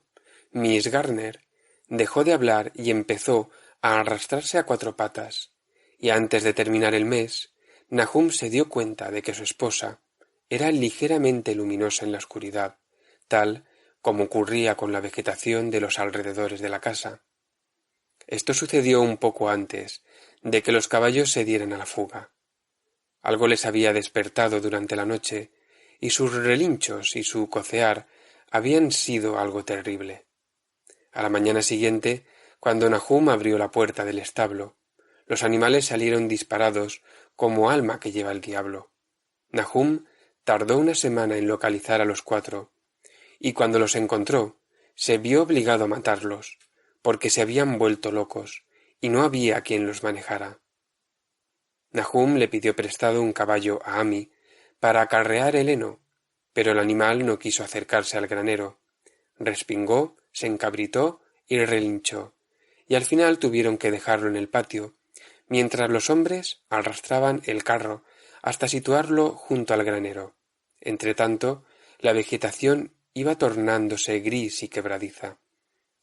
Miss Gardner dejó de hablar y empezó a arrastrarse a cuatro patas, y antes de terminar el mes, Nahum se dio cuenta de que su esposa era ligeramente luminosa en la oscuridad, tal como ocurría con la vegetación de los alrededores de la casa. Esto sucedió un poco antes de que los caballos se dieran a la fuga. Algo les había despertado durante la noche, y sus relinchos y su cocear habían sido algo terrible. A la mañana siguiente, cuando Nahum abrió la puerta del establo, los animales salieron disparados como alma que lleva el diablo. Nahum tardó una semana en localizar a los cuatro, y cuando los encontró, se vio obligado a matarlos, porque se habían vuelto locos, y no había quien los manejara. Nahum le pidió prestado un caballo a Ami para acarrear el heno, pero el animal no quiso acercarse al granero. Respingó, se encabritó y relinchó, y al final tuvieron que dejarlo en el patio, mientras los hombres arrastraban el carro hasta situarlo junto al granero. Entretanto, la vegetación iba tornándose gris y quebradiza.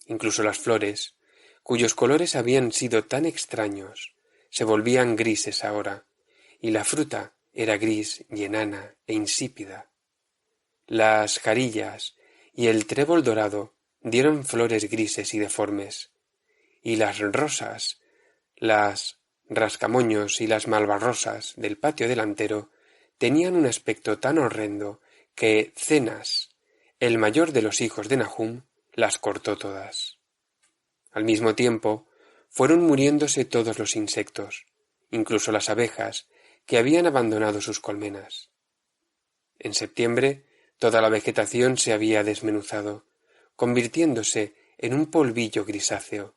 Incluso las flores, cuyos colores habían sido tan extraños, se volvían grises ahora, y la fruta era gris y enana e insípida. Las jarillas y el trébol dorado dieron flores grises y deformes, y las rosas, las rascamoños y las malvarrosas del patio delantero tenían un aspecto tan horrendo que Cenas, el mayor de los hijos de Nahum, las cortó todas. Al mismo tiempo, fueron muriéndose todos los insectos, incluso las abejas, que habían abandonado sus colmenas. En septiembre, toda la vegetación se había desmenuzado, convirtiéndose en un polvillo grisáceo,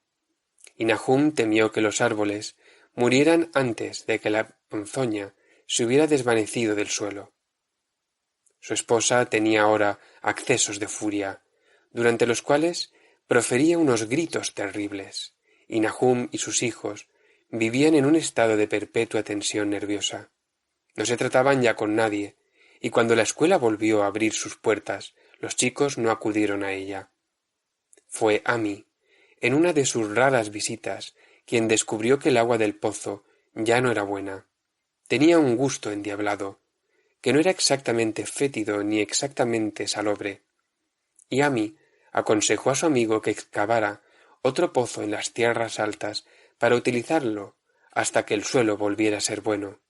y Nahum temió que los árboles murieran antes de que la ponzoña se hubiera desvanecido del suelo. Su esposa tenía ahora accesos de furia, durante los cuales profería unos gritos terribles, y Nahum y sus hijos vivían en un estado de perpetua tensión nerviosa. No se trataban ya con nadie, y cuando la escuela volvió a abrir sus puertas, los chicos no acudieron a ella. Fue Ami, en una de sus raras visitas, quien descubrió que el agua del pozo ya no era buena. Tenía un gusto endiablado, que no era exactamente fétido ni exactamente salobre. Y Ami aconsejó a su amigo que excavara otro pozo en las tierras altas para utilizarlo hasta que el suelo volviera a ser bueno.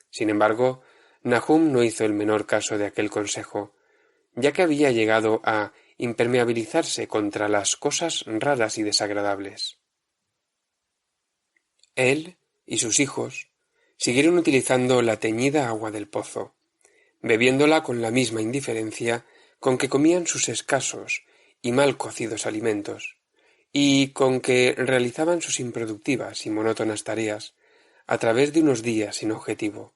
Sin embargo, Nahum no hizo el menor caso de aquel consejo, ya que había llegado a impermeabilizarse contra las cosas raras y desagradables. Él y sus hijos siguieron utilizando la teñida agua del pozo, bebiéndola con la misma indiferencia con que comían sus escasos y mal cocidos alimentos, y con que realizaban sus improductivas y monótonas tareas a través de unos días sin objetivo.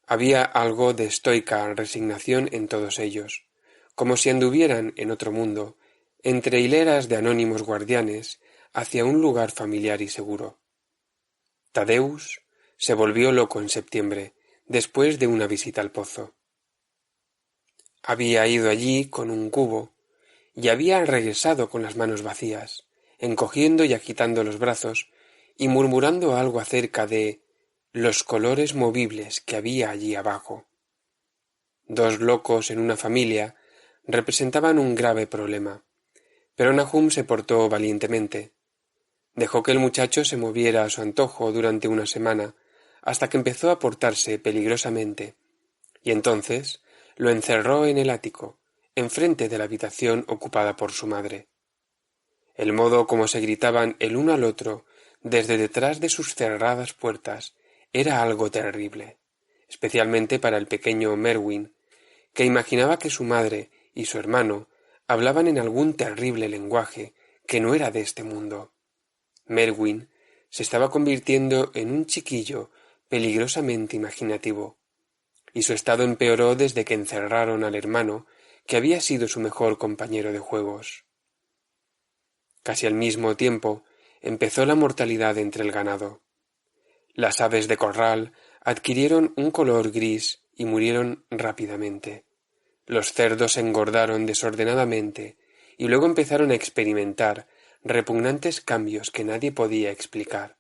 Había algo de estoica resignación en todos ellos, como si anduvieran en otro mundo, entre hileras de anónimos guardianes, hacia un lugar familiar y seguro. Tadeusz se volvió loco en septiembre, después de una visita al pozo. Había ido allí con un cubo, y había regresado con las manos vacías, encogiendo y agitando los brazos, y murmurando algo acerca de los colores movibles que había allí abajo. Dos locos en una familia representaban un grave problema, pero Nahum se portó valientemente. Dejó que el muchacho se moviera a su antojo durante una semana, hasta que empezó a portarse peligrosamente, y entonces lo encerró en el ático, enfrente de la habitación ocupada por su madre. El modo como se gritaban el uno al otro desde detrás de sus cerradas puertas era algo terrible, especialmente para el pequeño Merwin, que imaginaba que su madre y su hermano hablaban en algún terrible lenguaje que no era de este mundo. Merwin se estaba convirtiendo en un chiquillo peligrosamente imaginativo, y su estado empeoró desde que encerraron al hermano, que había sido su mejor compañero de juegos. Casi al mismo tiempo empezó la mortalidad entre el ganado. Las aves de corral adquirieron un color gris y murieron rápidamente. Los cerdos engordaron desordenadamente y luego empezaron a experimentar repugnantes cambios que nadie podía explicar.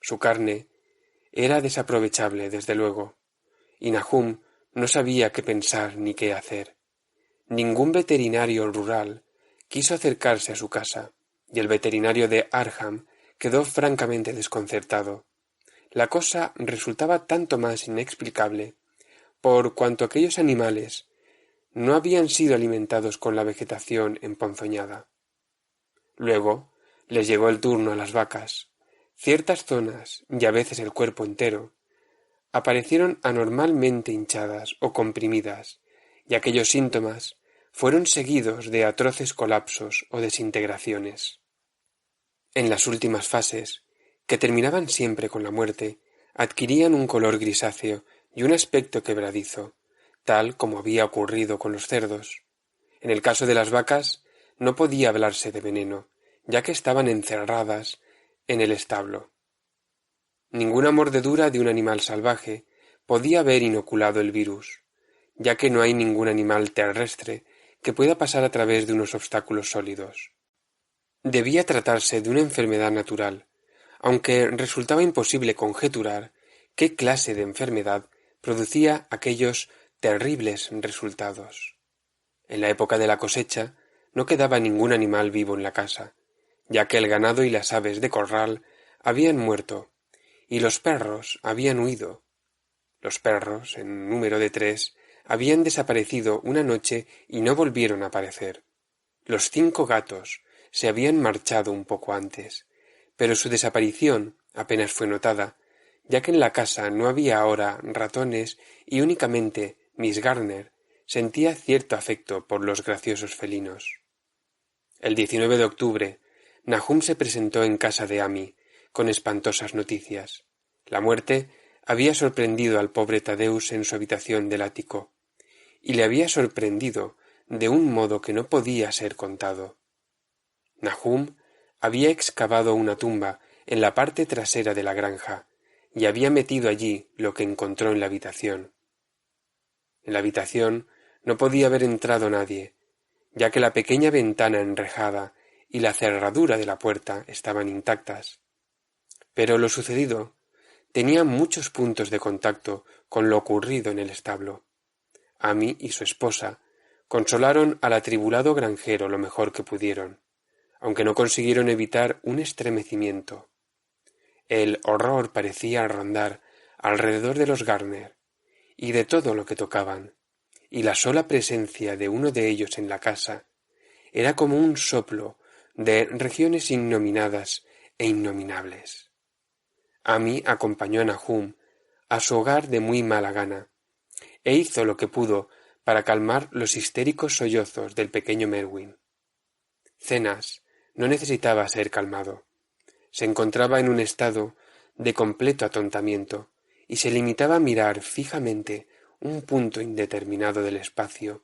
Su carne era desaprovechable, desde luego, y Nahum no sabía qué pensar ni qué hacer. Ningún veterinario rural quiso acercarse a su casa, y el veterinario de Arkham quedó francamente desconcertado. La cosa resultaba tanto más inexplicable por cuanto aquellos animales no habían sido alimentados con la vegetación emponzoñada. Luego les llegó el turno a las vacas. Ciertas zonas, y a veces el cuerpo entero, aparecieron anormalmente hinchadas o comprimidas, y aquellos síntomas fueron seguidos de atroces colapsos o desintegraciones. En las últimas fases, que terminaban siempre con la muerte, adquirían un color grisáceo y un aspecto quebradizo, tal como había ocurrido con los cerdos. En el caso de las vacas no podía hablarse de veneno, ya que estaban encerradas en el establo. Ninguna mordedura de un animal salvaje podía haber inoculado el virus, ya que no hay ningún animal terrestre que pueda pasar a través de unos obstáculos sólidos. Debía tratarse de una enfermedad natural, aunque resultaba imposible conjeturar qué clase de enfermedad producía aquellos terribles resultados. En la época de la cosecha no quedaba ningún animal vivo en la casa, ya que el ganado y las aves de corral habían muerto, y los perros habían huido. Los perros, en número de 3, habían desaparecido una noche y no volvieron a aparecer. Los 5 gatos se habían marchado un poco antes, pero su desaparición apenas fue notada, ya que en la casa no había ahora ratones y únicamente Miss Gardner sentía cierto afecto por los graciosos felinos. El 19 de octubre, Nahum se presentó en casa de Amy con espantosas noticias. La muerte había sorprendido al pobre Thaddeus en su habitación del ático, y le había sorprendido de un modo que no podía ser contado. Nahum había excavado una tumba en la parte trasera de la granja y había metido allí lo que encontró en la habitación. En la habitación no podía haber entrado nadie, ya que la pequeña ventana enrejada y la cerradura de la puerta estaban intactas. Pero lo sucedido tenía muchos puntos de contacto con lo ocurrido en el establo. Amy y su esposa consolaron al atribulado granjero lo mejor que pudieron, aunque no consiguieron evitar un estremecimiento. El horror parecía rondar alrededor de los Gardner y de todo lo que tocaban, y la sola presencia de uno de ellos en la casa era como un soplo de regiones innominadas e innominables. Amy acompañó a Nahum a su hogar de muy mala gana, e hizo lo que pudo para calmar los histéricos sollozos del pequeño Merwin. Cenas no necesitaba ser calmado. Se encontraba en un estado de completo atontamiento y se limitaba a mirar fijamente un punto indeterminado del espacio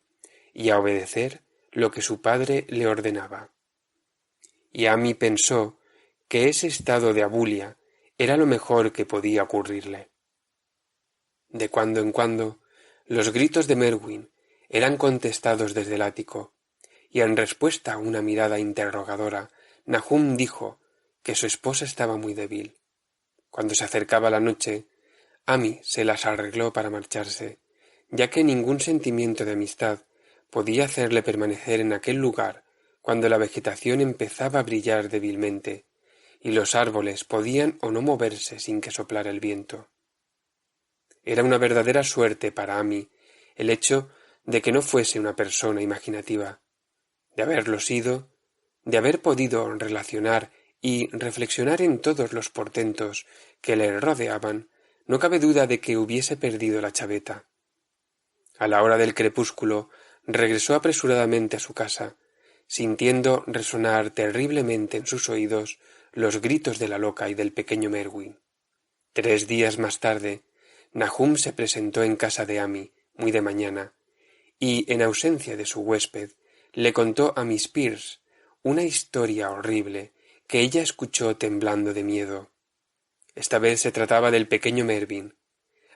y a obedecer lo que su padre le ordenaba. Y Amy pensó que ese estado de abulia era lo mejor que podía ocurrirle. De cuando en cuando, los gritos de Merwin eran contestados desde el ático, y en respuesta a una mirada interrogadora, Nahum dijo que su esposa estaba muy débil. Cuando se acercaba la noche, Amy se las arregló para marcharse, ya que ningún sentimiento de amistad podía hacerle permanecer en aquel lugar cuando la vegetación empezaba a brillar débilmente, y los árboles podían o no moverse sin que soplara el viento. Era una verdadera suerte para Amy el hecho de que no fuese una persona imaginativa. De haberlo sido, de haber podido relacionar y reflexionar en todos los portentos que le rodeaban, no cabe duda de que hubiese perdido la chaveta. A la hora del crepúsculo regresó apresuradamente a su casa, sintiendo resonar terriblemente en sus oídos los gritos de la loca y del pequeño Merwin. 3 días más tarde, Nahum se presentó en casa de Amy, muy de mañana, y, en ausencia de su huésped, le contó a Miss Pierce una historia horrible que ella escuchó temblando de miedo. Esta vez se trataba del pequeño Mervyn.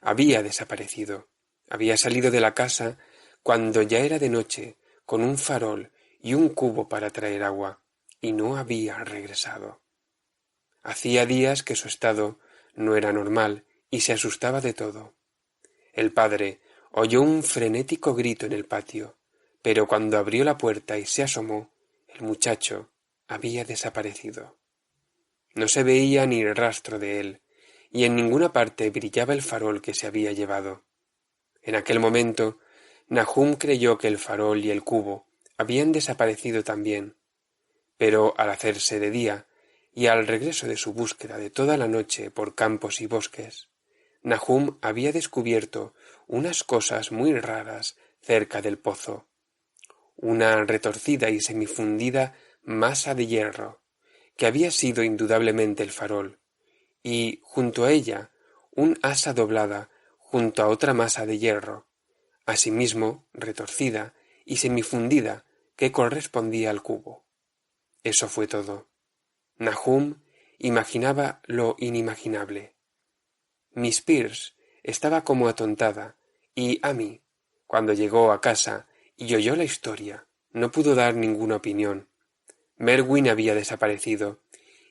Había desaparecido. Había salido de la casa cuando ya era de noche, con un farol y un cubo para traer agua, y no había regresado. Hacía días que su estado no era normal y se asustaba de todo. El padre oyó un frenético grito en el patio, pero cuando abrió la puerta y se asomó, el muchacho había desaparecido. No se veía ni rastro de él, y en ninguna parte brillaba el farol que se había llevado. En aquel momento, Nahum creyó que el farol y el cubo habían desaparecido también, pero al hacerse de día, y al regreso de su búsqueda de toda la noche por campos y bosques, Nahum había descubierto unas cosas muy raras cerca del pozo. Una retorcida y semifundida masa de hierro, que había sido indudablemente el farol, y, junto a ella, un asa doblada junto a otra masa de hierro, asimismo retorcida y semifundida que correspondía al cubo. Eso fue todo. Nahum imaginaba lo inimaginable. Miss Pierce estaba como atontada, y Amy, cuando llegó a casa y oyó la historia, no pudo dar ninguna opinión. Merwin había desaparecido,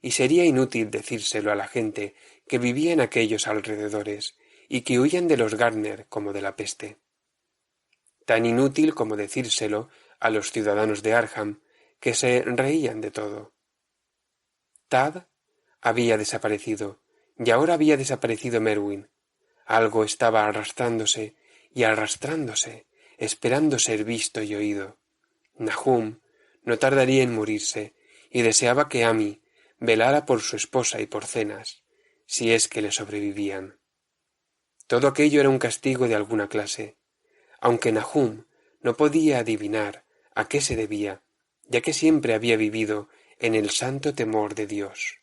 y sería inútil decírselo a la gente que vivía en aquellos alrededores y que huían de los Gardner como de la peste. Tan inútil como decírselo a los ciudadanos de Arkham, que se reían de todo. Tad había desaparecido, y ahora había desaparecido Merwin. Algo estaba arrastrándose y arrastrándose, esperando ser visto y oído. Nahum no tardaría en morirse, y deseaba que Amy velara por su esposa y por Cenas, si es que le sobrevivían. Todo aquello era un castigo de alguna clase, aunque Nahum no podía adivinar a qué se debía, ya que siempre había vivido en el santo temor de Dios.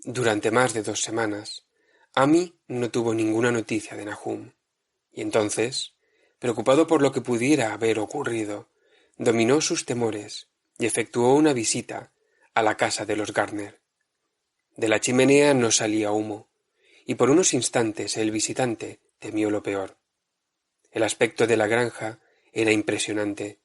Durante más de 2 semanas, Amy no tuvo ninguna noticia de Nahum, y entonces, preocupado por lo que pudiera haber ocurrido, dominó sus temores y efectuó una visita a la casa de los Gardner. De la chimenea no salía humo, y por unos instantes el visitante temió lo peor. El aspecto de la granja era impresionante.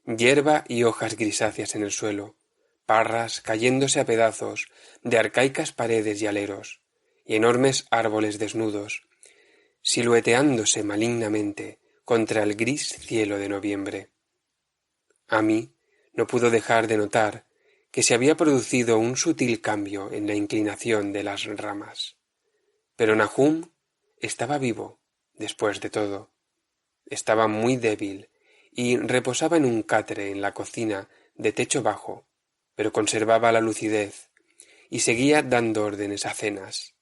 Hierba y hojas grisáceas en el suelo, parras cayéndose a pedazos de arcaicas paredes y aleros, y enormes árboles desnudos, silueteándose malignamente contra el gris cielo de noviembre. Amy no pudo dejar de notar que se había producido un sutil cambio en la inclinación de las ramas. Pero Nahum estaba vivo, después de todo. Estaba muy débil y reposaba en un catre en la cocina de techo bajo, pero conservaba la lucidez y seguía dando órdenes a Cenas.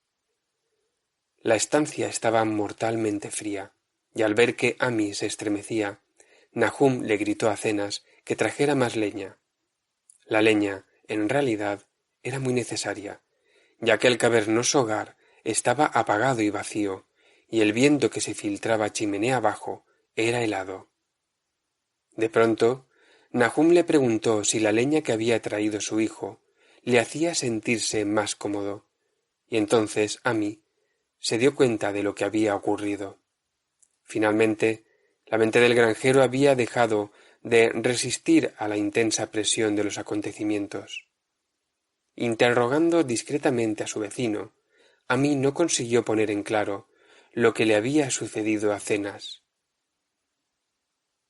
La estancia estaba mortalmente fría, y al ver que Amy se estremecía, Nahum le gritó a Cenas que trajera más leña. La leña, en realidad, era muy necesaria, ya que el cavernoso hogar estaba apagado y vacío, y el viento que se filtraba chimenea abajo era helado. De pronto, Nahum le preguntó si la leña que había traído su hijo le hacía sentirse más cómodo, y entonces Amy se dio cuenta de lo que había ocurrido. Finalmente, la mente del granjero había dejado de resistir a la intensa presión de los acontecimientos. Interrogando discretamente a su vecino, Amy no consiguió poner en claro lo que le había sucedido a Cenas.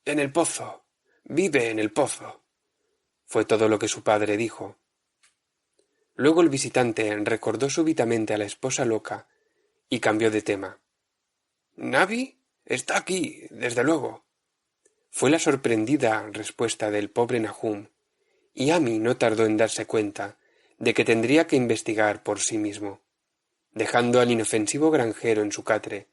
«En el pozo. Vive en el pozo», fue todo lo que su padre dijo. Luego el visitante recordó súbitamente a la esposa loca y cambió de tema. «¿Navi? Está aquí, desde luego», fue la sorprendida respuesta del pobre Nahum, y Amy no tardó en darse cuenta de que tendría que investigar por sí mismo. Dejando al inofensivo granjero en su catre,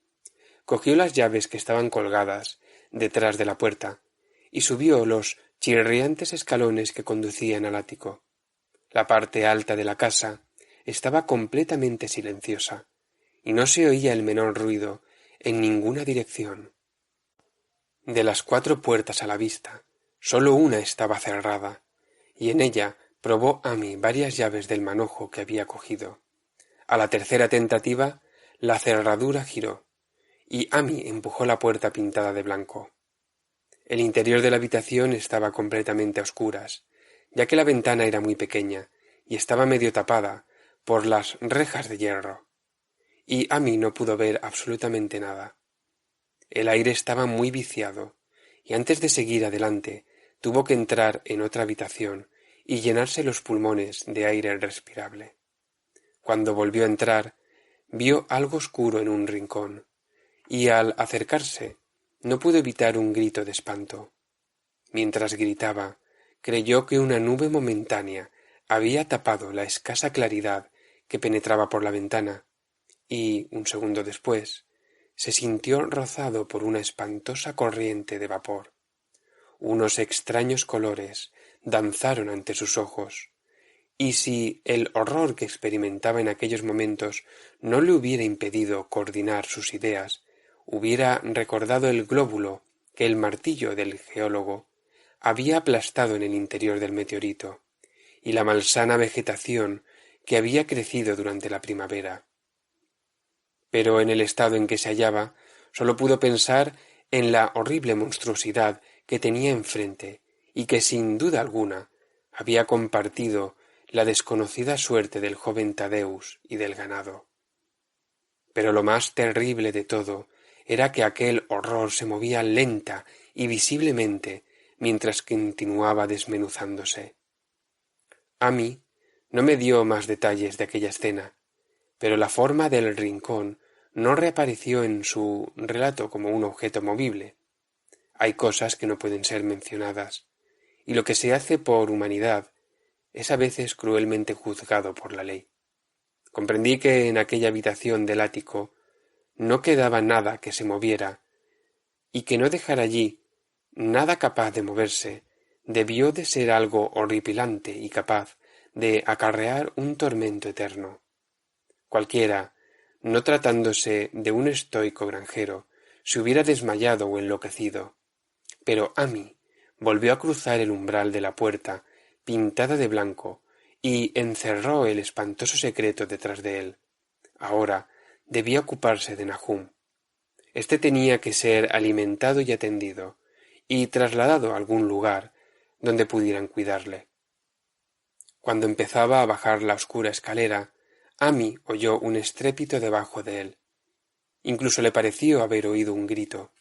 cogió las llaves que estaban colgadas detrás de la puerta y subió los chirriantes escalones que conducían al ático. La parte alta de la casa estaba completamente silenciosa, y no se oía el menor ruido en ninguna dirección. De las 4 puertas a la vista, sólo una estaba cerrada, y en ella probó Amy varias llaves del manojo que había cogido. A la tercera tentativa, la cerradura giró, y Amy empujó la puerta pintada de blanco. El interior de la habitación estaba completamente a oscuras, ya que la ventana era muy pequeña y estaba medio tapada por las rejas de hierro, y Amy no pudo ver absolutamente nada. El aire estaba muy viciado, y antes de seguir adelante tuvo que entrar en otra habitación y llenarse los pulmones de aire respirable. Cuando volvió a entrar, vio algo oscuro en un rincón, y al acercarse no pudo evitar un grito de espanto. Mientras gritaba, creyó que una nube momentánea había tapado la escasa claridad que penetraba por la ventana, y, un segundo después, se sintió rozado por una espantosa corriente de vapor. Unos extraños colores danzaron ante sus ojos, y si el horror que experimentaba en aquellos momentos no le hubiera impedido coordinar sus ideas, hubiera recordado el glóbulo que el martillo del geólogo había aplastado en el interior del meteorito, y la malsana vegetación que había crecido durante la primavera. Pero en el estado en que se hallaba, sólo pudo pensar en la horrible monstruosidad que tenía enfrente, y que sin duda alguna había compartido la desconocida suerte del joven Tadeus y del ganado. Pero lo más terrible de todo era que aquel horror se movía lenta y visiblemente mientras continuaba desmenuzándose. Amy no me dio más detalles de aquella escena, pero la forma del rincón no reapareció en su relato como un objeto movible. Hay cosas que no pueden ser mencionadas, y lo que se hace por humanidad es a veces cruelmente juzgado por la ley. Comprendí que en aquella habitación del ático no quedaba nada que se moviera, y que no dejar allí nada capaz de moverse debió de ser algo horripilante y capaz de acarrear un tormento eterno. Cualquiera, no tratándose de un estoico granjero, se hubiera desmayado o enloquecido. Pero Amy volvió a cruzar el umbral de la puerta, pintada de blanco, y encerró el espantoso secreto detrás de él. Ahora debía ocuparse de Nahum. Este tenía que ser alimentado y atendido, y trasladado a algún lugar donde pudieran cuidarle. Cuando empezaba a bajar la oscura escalera, Amy oyó un estrépito debajo de él. Incluso le pareció haber oído un grito,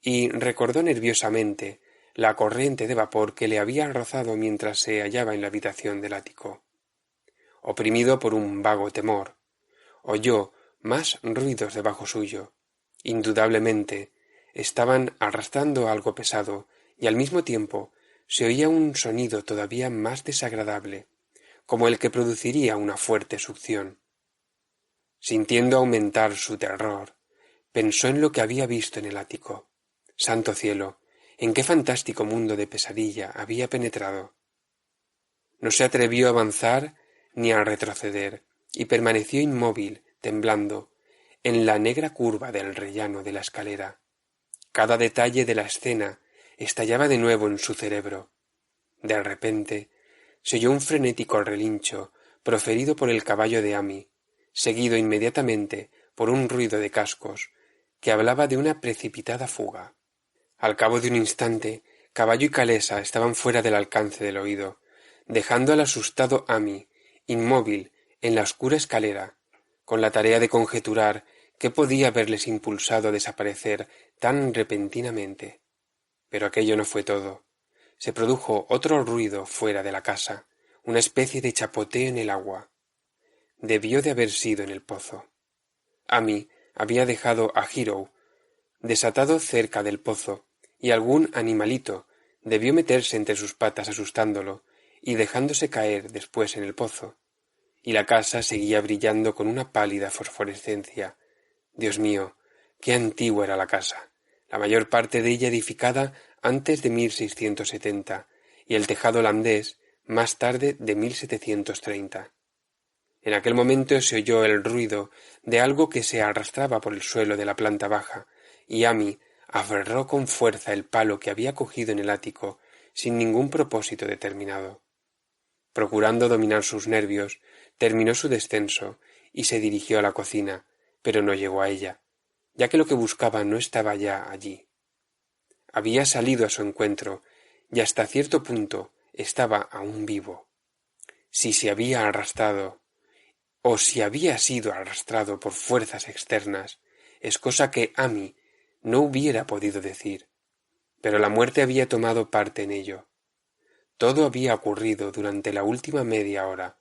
y recordó nerviosamente la corriente de vapor que le había rozado mientras se hallaba en la habitación del ático. Oprimido por un vago temor, oyó más ruidos debajo suyo. Indudablemente estaban arrastrando algo pesado, y al mismo tiempo se oía un sonido todavía más desagradable, como el que produciría una fuerte succión. Sintiendo aumentar su terror, pensó en lo que había visto en el ático. Santo cielo, ¿en qué fantástico mundo de pesadilla había penetrado? No se atrevió a avanzar ni a retroceder, y permaneció inmóvil, temblando, en la negra curva del rellano de la escalera. Cada detalle de la escena estallaba de nuevo en su cerebro. De repente se oyó un frenético relincho proferido por el caballo de Amy, seguido inmediatamente por un ruido de cascos que hablaba de una precipitada fuga. Al cabo de un instante, caballo y calesa estaban fuera del alcance del oído, dejando al asustado Amy inmóvil en la oscura escalera, con la tarea de conjeturar qué podía haberles impulsado a desaparecer tan repentinamente. Pero aquello no fue todo. Se produjo otro ruido fuera de la casa, una especie de chapoteo en el agua. Debió de haber sido en el pozo. Amy había dejado a Hero desatado cerca del pozo, y algún animalito debió meterse entre sus patas asustándolo y dejándose caer después en el pozo, y la casa seguía brillando con una pálida fosforescencia. Dios mío, qué antigua era la casa, la mayor parte de ella edificada antes de 1670, y el tejado holandés más tarde de 1730. En aquel momento se oyó el ruido de algo que se arrastraba por el suelo de la planta baja, y Amy aferró con fuerza el palo que había cogido en el ático sin ningún propósito determinado. Procurando dominar sus nervios, terminó su descenso y se dirigió a la cocina, pero no llegó a ella, ya que lo que buscaba no estaba ya allí. Había salido a su encuentro y hasta cierto punto estaba aún vivo. Si se había arrastrado, o si había sido arrastrado por fuerzas externas, es cosa que Amy no hubiera podido decir, pero la muerte había tomado parte en ello. Todo había ocurrido durante la última media hora,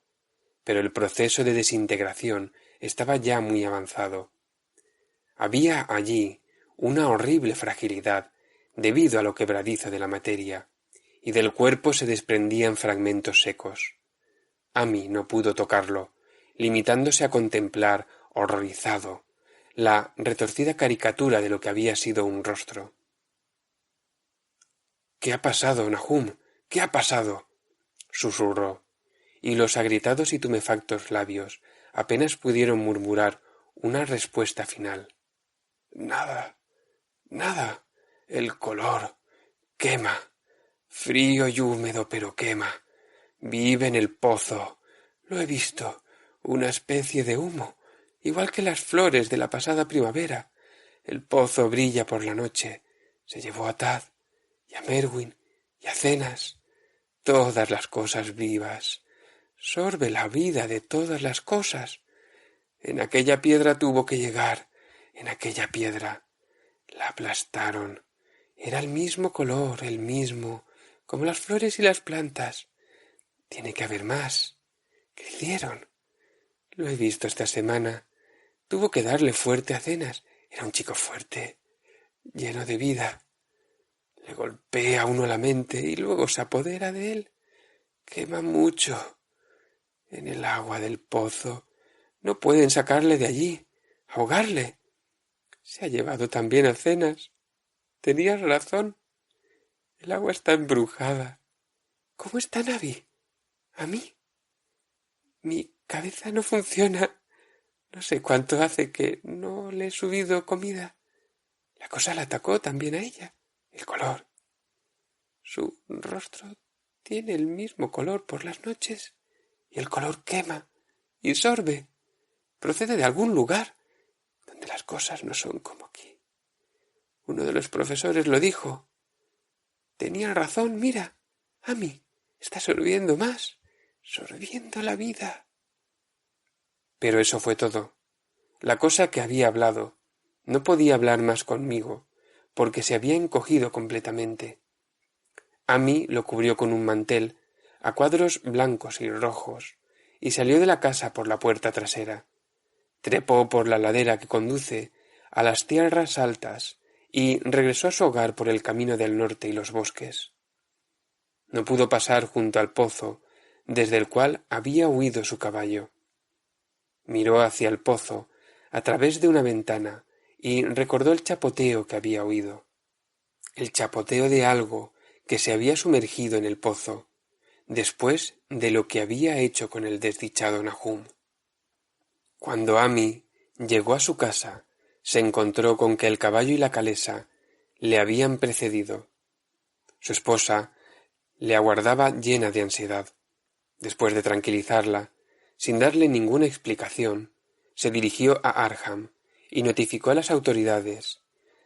pero el proceso de desintegración estaba ya muy avanzado. Había allí una horrible fragilidad debido a lo quebradizo de la materia, y del cuerpo se desprendían fragmentos secos. Amy no pudo tocarlo, limitándose a contemplar, horrorizado, la retorcida caricatura de lo que había sido un rostro. —¿Qué ha pasado, Nahum? ¿Qué ha pasado? —susurró, y los agrietados y tumefactos labios apenas pudieron murmurar una respuesta final. —Nada, nada. El color quema. Frío y húmedo, pero quema. Vive en el pozo. Lo he visto. Una especie de humo, igual que las flores de la pasada primavera. El pozo brilla por la noche. Se llevó a Tad, y a Merwin, y a Cenas. Todas las cosas vivas. Sorbe la vida de todas las cosas. En aquella piedra tuvo que llegar. En aquella piedra. La aplastaron. Era el mismo color, el mismo, como las flores y las plantas. Tiene que haber más. Crecieron. Lo he visto esta semana. Tuvo que darle fuerte a Cenas. Era un chico fuerte, lleno de vida. Le golpea a uno la mente y luego se apodera de él. Quema mucho. En el agua del pozo. No pueden sacarle de allí, ahogarle. Se ha llevado también a Cenas. Tenías razón. El agua está embrujada. ¿Cómo está Navi? ¿A mí? Mi cabeza no funciona. No sé cuánto hace que no le he subido comida. La cosa la atacó también a ella. El color. Su rostro tiene el mismo color por las noches y el color quema y sorbe. Procede de algún lugar donde las cosas no son como aquí. Uno de los profesores lo dijo. Tenía razón, mira. Amy está sorbiendo más, sorbiendo la vida. Pero eso fue todo. La cosa que había hablado no podía hablar más conmigo, porque se había encogido completamente. Amy lo cubrió con un mantel, a cuadros blancos y rojos, y salió de la casa por la puerta trasera. Trepó por la ladera que conduce a las tierras altas y regresó a su hogar por el camino del norte y los bosques. No pudo pasar junto al pozo, desde el cual había huido su caballo. Miró hacia el pozo, a través de una ventana, y recordó el chapoteo que había oído. El chapoteo de algo que se había sumergido en el pozo, después de lo que había hecho con el desdichado Nahum. Cuando Amy llegó a su casa, se encontró con que el caballo y la calesa le habían precedido. Su esposa le aguardaba llena de ansiedad. Después de tranquilizarla, sin darle ninguna explicación, se dirigió a Arkham y notificó a las autoridades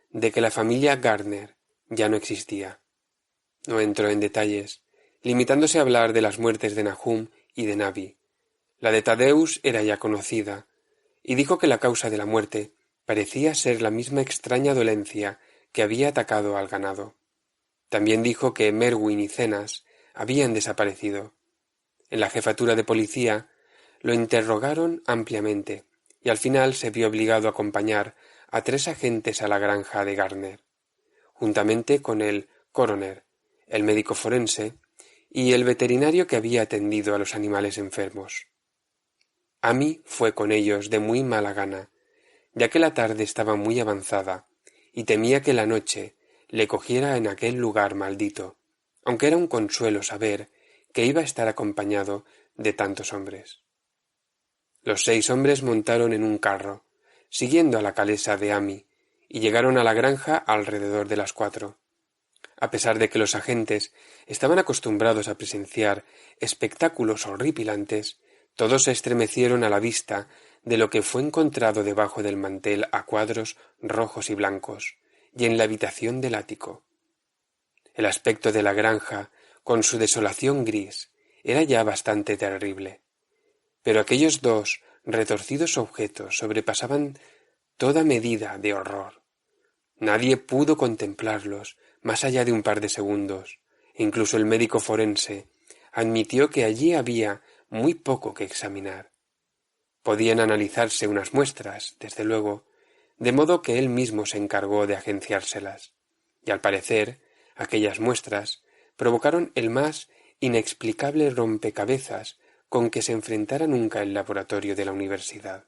de que la familia Gardner ya no existía. No entró en detalles, limitándose a hablar de las muertes de Nahum y de Navi. La de Thaddeus era ya conocida, y dijo que la causa de la muerte parecía ser la misma extraña dolencia que había atacado al ganado. También dijo que Merwin y Cenas habían desaparecido. En la jefatura de policía lo interrogaron ampliamente, y al final se vio obligado a acompañar a 3 agentes a la granja de Gardner, juntamente con el coroner, el médico forense y el veterinario que había atendido a los animales enfermos. Amy fue con ellos de muy mala gana, ya que la tarde estaba muy avanzada y temía que la noche le cogiera en aquel lugar maldito, aunque era un consuelo saber que iba a estar acompañado de tantos hombres. Los 6 hombres montaron en un carro, siguiendo a la calesa de Amy, y llegaron a la granja alrededor de las 4. A pesar de que los agentes estaban acostumbrados a presenciar espectáculos horripilantes, todos se estremecieron a la vista de lo que fue encontrado debajo del mantel a cuadros rojos y blancos, y en la habitación del ático. El aspecto de la granja, con su desolación gris, era ya bastante terrible. Pero aquellos 2 retorcidos objetos sobrepasaban toda medida de horror. Nadie pudo contemplarlos más allá de un par de segundos. Incluso el médico forense admitió que allí había muy poco que examinar. Podían analizarse unas muestras, desde luego, de modo que él mismo se encargó de agenciárselas, y al parecer aquellas muestras provocaron el más inexplicable rompecabezas con que se enfrentara nunca el laboratorio de la universidad.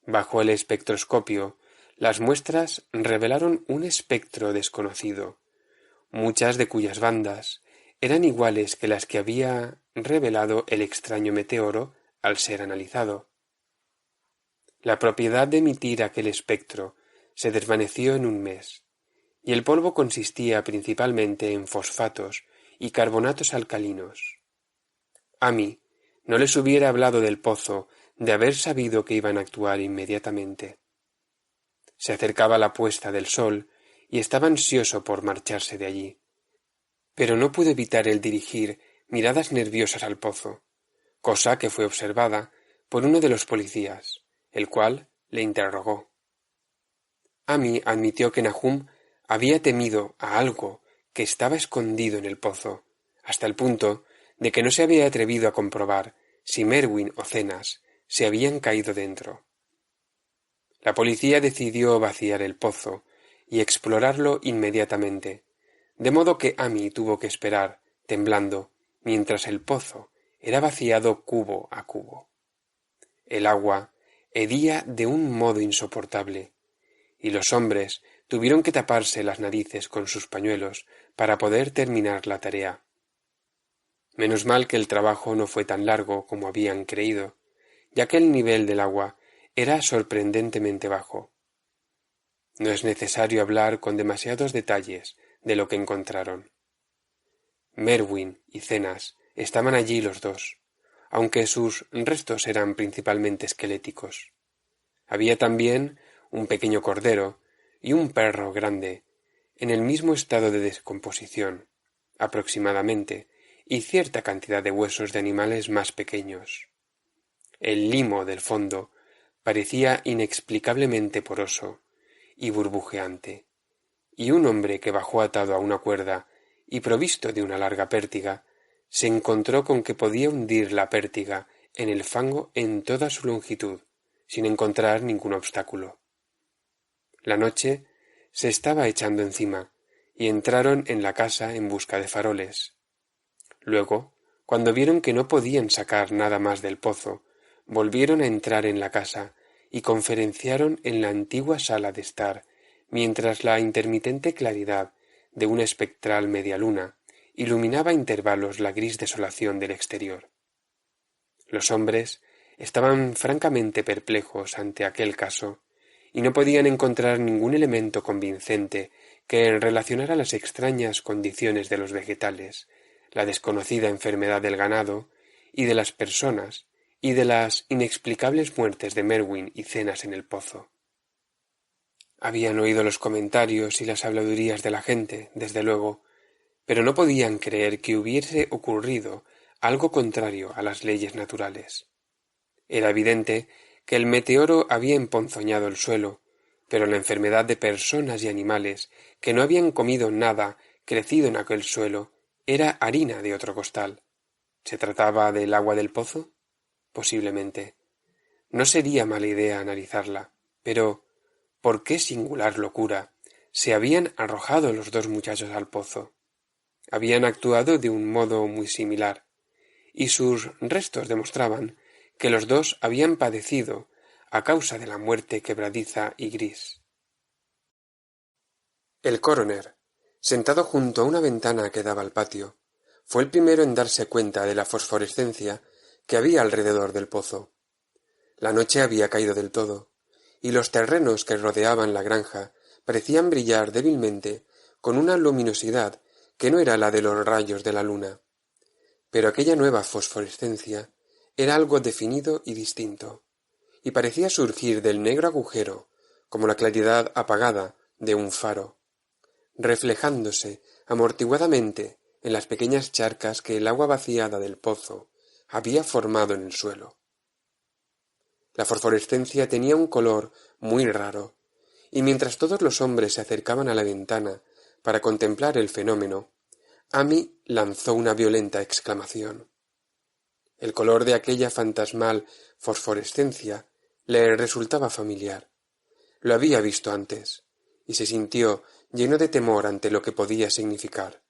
Bajo el espectroscopio, las muestras revelaron un espectro desconocido, muchas de cuyas bandas eran iguales que las que había revelado el extraño meteoro al ser analizado. La propiedad de emitir aquel espectro se desvaneció en un mes, y el polvo consistía principalmente en fosfatos y carbonatos alcalinos. Amy no les hubiera hablado del pozo de haber sabido que iban a actuar inmediatamente. Se acercaba la puesta del sol y estaba ansioso por marcharse de allí, pero no pudo evitar el dirigir miradas nerviosas al pozo, cosa que fue observada por uno de los policías, el cual le interrogó. Amy admitió que Nahum había temido a algo que estaba escondido en el pozo, hasta el punto de que no se había atrevido a comprobar si Merwin o Zenas se habían caído dentro. La policía decidió vaciar el pozo y explorarlo inmediatamente, de modo que Amy tuvo que esperar, temblando, mientras el pozo era vaciado cubo a cubo. El agua hedía de un modo insoportable, y los hombres tuvieron que taparse las narices con sus pañuelos para poder terminar la tarea. Menos mal que el trabajo no fue tan largo como habían creído, ya que el nivel del agua era sorprendentemente bajo. No es necesario hablar con demasiados detalles de lo que encontraron. Merwin y Zenas estaban allí los 2, aunque sus restos eran principalmente esqueléticos. Había también un pequeño cordero y un perro grande, en el mismo estado de descomposición, aproximadamente, y cierta cantidad de huesos de animales más pequeños. El limo del fondo parecía inexplicablemente poroso y burbujeante, y un hombre que bajó atado a una cuerda y provisto de una larga pértiga, se encontró con que podía hundir la pértiga en el fango en toda su longitud, sin encontrar ningún obstáculo. La noche se estaba echando encima, y entraron en la casa en busca de faroles. Luego, cuando vieron que no podían sacar nada más del pozo, volvieron a entrar en la casa y conferenciaron en la antigua sala de estar, mientras la intermitente claridad de una espectral medialuna iluminaba a intervalos la gris desolación del exterior. Los hombres estaban francamente perplejos ante aquel caso, y no podían encontrar ningún elemento convincente que relacionara las extrañas condiciones de los vegetales, la desconocida enfermedad del ganado y de las personas, y de las inexplicables muertes de Merwin y Zenas en el pozo. Habían oído los comentarios y las habladurías de la gente, desde luego, pero no podían creer que hubiese ocurrido algo contrario a las leyes naturales. Era evidente que el meteoro había emponzoñado el suelo, pero la enfermedad de personas y animales que no habían comido nada crecido en aquel suelo era harina de otro costal. ¿Se trataba del agua del pozo? Posiblemente. No sería mala idea analizarla, pero ¿por qué singular locura se habían arrojado los 2 muchachos al pozo? Habían actuado de un modo muy similar, y sus restos demostraban que los 2 habían padecido a causa de la muerte quebradiza y gris. El coroner, sentado junto a una ventana que daba al patio, fue el primero en darse cuenta de la fosforescencia que había alrededor del pozo. La noche había caído del todo, y los terrenos que rodeaban la granja parecían brillar débilmente con una luminosidad que no era la de los rayos de la luna. Pero aquella nueva fosforescencia era algo definido y distinto, y parecía surgir del negro agujero como la claridad apagada de un faro, reflejándose amortiguadamente en las pequeñas charcas que el agua vaciada del pozo había formado en el suelo. La fosforescencia tenía un color muy raro, y mientras todos los hombres se acercaban a la ventana para contemplar el fenómeno, Amy lanzó una violenta exclamación. El color de aquella fantasmal fosforescencia le resultaba familiar. Lo había visto antes, y se sintió lleno de temor ante lo que podía significar.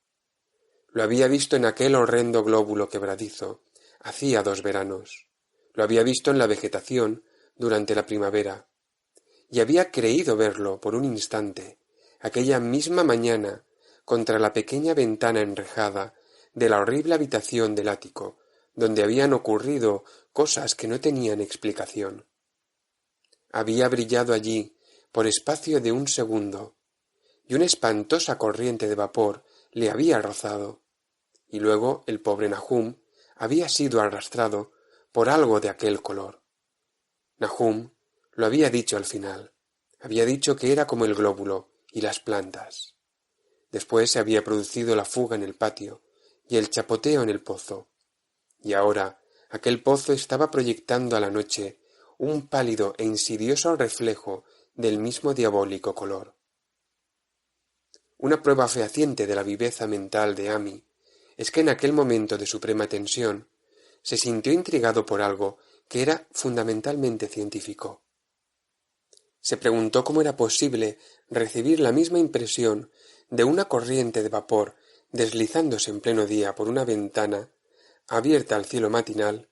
Lo había visto en aquel horrendo glóbulo quebradizo, hacía 2 veranos. Lo había visto en la vegetación durante la primavera, y había creído verlo por un instante, aquella misma mañana, contra la pequeña ventana enrejada de la horrible habitación del ático, donde habían ocurrido cosas que no tenían explicación. Había brillado allí por espacio de un segundo, y una espantosa corriente de vapor le había rozado, y luego el pobre Nahum había sido arrastrado por algo de aquel color. Nahum lo había dicho al final, había dicho que era como el glóbulo y las plantas. Después se había producido la fuga en el patio y el chapoteo en el pozo, y ahora aquel pozo estaba proyectando a la noche un pálido e insidioso reflejo del mismo diabólico color. Una prueba fehaciente de la viveza mental de Amy es que en aquel momento de suprema tensión se sintió intrigado por algo que era fundamentalmente científico. Se preguntó cómo era posible recibir la misma impresión de una corriente de vapor deslizándose en pleno día por una ventana abierta al cielo matinal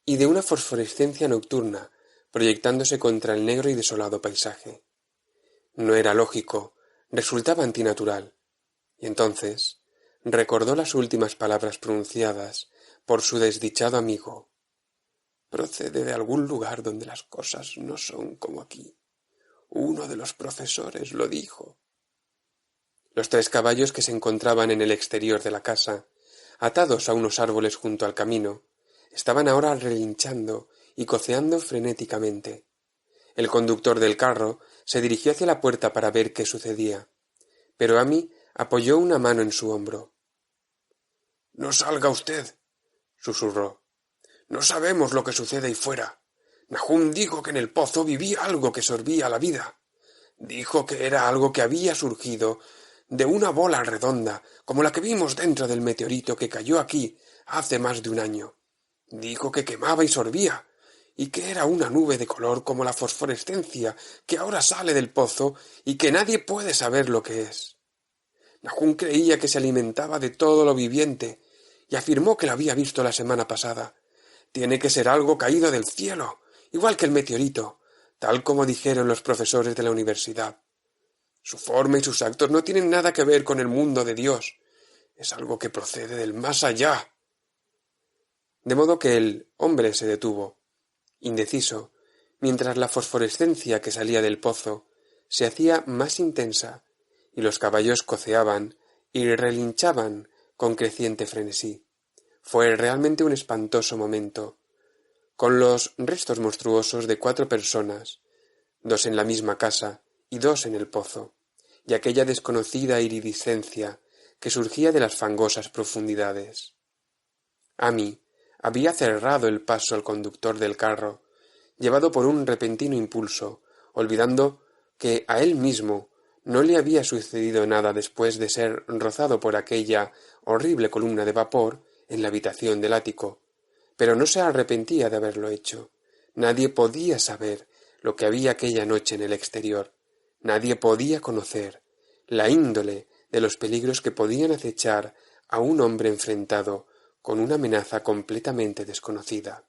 y de una fosforescencia nocturna proyectándose contra el negro y desolado paisaje. No era lógico, resultaba antinatural, y entonces recordó las últimas palabras pronunciadas por su desdichado amigo. Procede de algún lugar donde las cosas no son como aquí. Uno de los profesores lo dijo. Los 3 caballos que se encontraban en el exterior de la casa, atados a unos árboles junto al camino, estaban ahora relinchando y coceando frenéticamente. El conductor del carro se dirigió hacia la puerta para ver qué sucedía, pero Amy apoyó una mano en su hombro. —No salga usted —susurró—. No sabemos lo que sucede ahí fuera. Nahum dijo que en el pozo vivía algo que sorbía la vida. Dijo que era algo que había surgido de una bola redonda, como la que vimos dentro del meteorito que cayó aquí hace más de un año. Dijo que quemaba y sorbía, y que era una nube de color como la fosforescencia que ahora sale del pozo y que nadie puede saber lo que es. Nahum creía que se alimentaba de todo lo viviente, y afirmó que lo había visto la semana pasada. Tiene que ser algo caído del cielo, igual que el meteorito, tal como dijeron los profesores de la universidad. Su forma y sus actos no tienen nada que ver con el mundo de Dios. Es algo que procede del más allá. De modo que el hombre se detuvo, indeciso, mientras la fosforescencia que salía del pozo se hacía más intensa y los caballos coceaban y relinchaban con creciente frenesí. Fue realmente un espantoso momento, con los restos monstruosos de 4 personas, 2 en la misma casa y 2 en el pozo, y aquella desconocida iridiscencia que surgía de las fangosas profundidades. Amy había cerrado el paso al conductor del carro, llevado por un repentino impulso, olvidando que a él mismo no le había sucedido nada después de ser rozado por aquella horrible columna de vapor en la habitación del ático, pero no se arrepentía de haberlo hecho. Nadie podía saber lo que había aquella noche en el exterior. Nadie podía conocer la índole de los peligros que podían acechar a un hombre enfrentado con una amenaza completamente desconocida.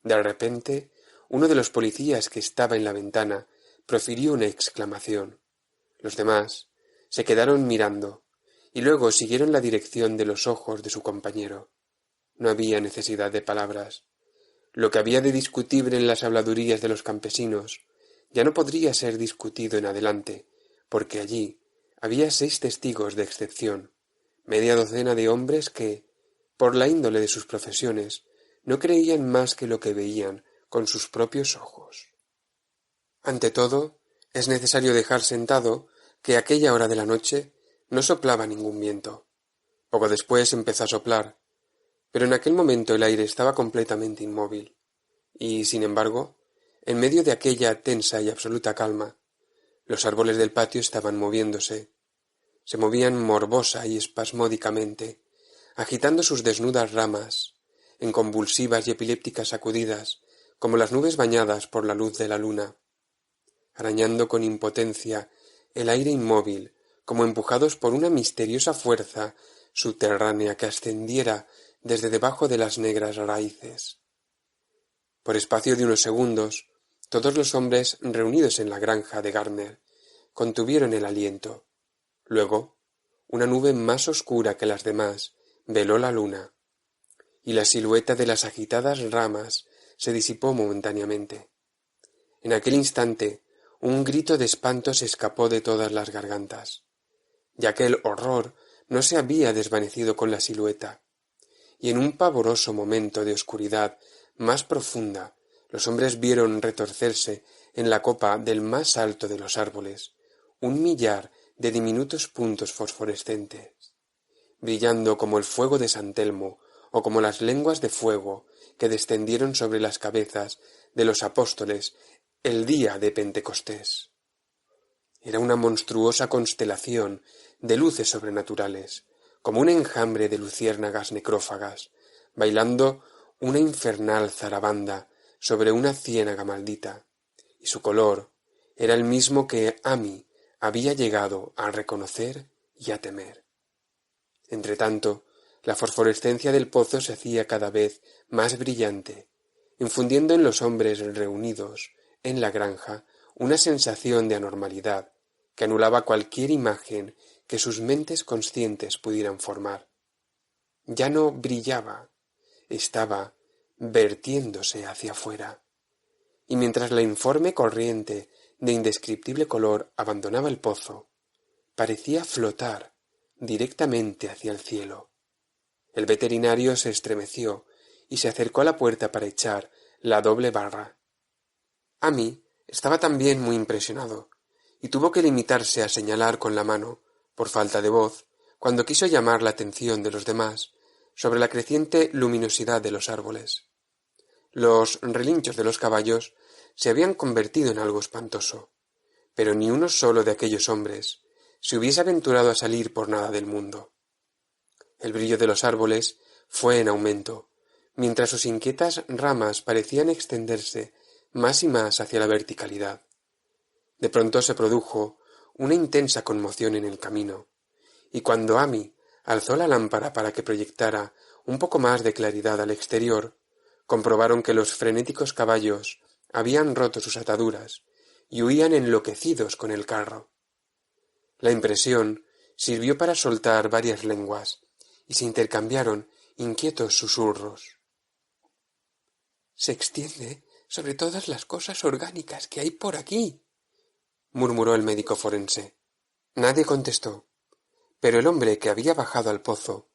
De repente, uno de los policías que estaba en la ventana profirió una exclamación. Los demás se quedaron mirando y luego siguieron la dirección de los ojos de su compañero. No había necesidad de palabras. Lo que había de discutible en las habladurías de los campesinos ya no podría ser discutido en adelante, porque allí había 6 testigos de excepción, media docena de hombres que, por la índole de sus profesiones, no creían más que lo que veían con sus propios ojos. Ante todo, es necesario dejar sentado que a aquella hora de la noche no soplaba ningún viento. Poco después empezó a soplar, pero en aquel momento el aire estaba completamente inmóvil, y, sin embargo, en medio de aquella tensa y absoluta calma, los árboles del patio estaban moviéndose. Se movían morbosa y espasmódicamente, agitando sus desnudas ramas, en convulsivas y epilépticas sacudidas, como las nubes bañadas por la luz de la luna, arañando con impotencia el aire inmóvil, como empujados por una misteriosa fuerza subterránea que ascendiera desde debajo de las negras raíces. Por espacio de unos segundos, todos los hombres reunidos en la granja de Gardner contuvieron el aliento. Luego, una nube más oscura que las demás veló la luna, y la silueta de las agitadas ramas se disipó momentáneamente. En aquel instante, un grito de espanto se escapó de todas las gargantas, ya que el horror no se había desvanecido con la silueta, y en un pavoroso momento de oscuridad más profunda, los hombres vieron retorcerse en la copa del más alto de los árboles 1.000.000 de diminutos puntos fosforescentes, brillando como el fuego de San Telmo o como las lenguas de fuego que descendieron sobre las cabezas de los apóstoles el día de Pentecostés. Era una monstruosa constelación de luces sobrenaturales, como un enjambre de luciérnagas necrófagas, bailando una infernal zarabanda sobre una ciénaga maldita, y su color era el mismo que Amy había llegado a reconocer y a temer. Entretanto, la fosforescencia del pozo se hacía cada vez más brillante, infundiendo en los hombres reunidos en la granja una sensación de anormalidad que anulaba cualquier imagen que sus mentes conscientes pudieran formar. Ya no brillaba, estaba vertiéndose hacia afuera, y mientras la informe corriente de indescriptible color abandonaba el pozo, parecía flotar directamente hacia el cielo. El veterinario se estremeció y se acercó a la puerta para echar la doble barra. Amy estaba también muy impresionado, y tuvo que limitarse a señalar con la mano, por falta de voz, cuando quiso llamar la atención de los demás sobre la creciente luminosidad de los árboles. Los relinchos de los caballos se habían convertido en algo espantoso, pero ni uno solo de aquellos hombres se hubiese aventurado a salir por nada del mundo. El brillo de los árboles fue en aumento, mientras sus inquietas ramas parecían extenderse más y más hacia la verticalidad. De pronto se produjo una intensa conmoción en el camino, y cuando Amy alzó la lámpara para que proyectara un poco más de claridad al exterior, comprobaron que los frenéticos caballos habían roto sus ataduras y huían enloquecidos con el carro. La impresión sirvió para soltar varias lenguas, y se intercambiaron inquietos susurros. «Se extiende sobre todas las cosas orgánicas que hay por aquí», murmuró el médico forense. Nadie contestó, pero el hombre que había bajado al pozo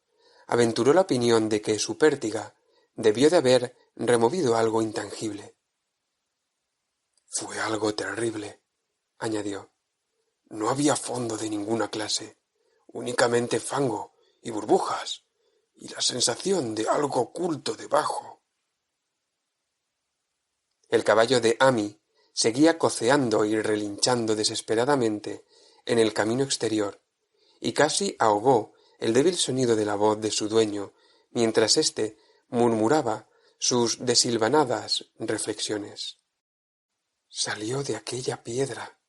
aventuró la opinión de que su pértiga debió de haber removido algo intangible. «Fue algo terrible», añadió. «No había fondo de ninguna clase, únicamente fango y burbujas, y la sensación de algo oculto debajo». El caballo de Amy seguía coceando y relinchando desesperadamente en el camino exterior, y casi ahogó el débil sonido de la voz de su dueño, mientras éste murmuraba sus desilvanadas reflexiones. Salió de aquella piedra,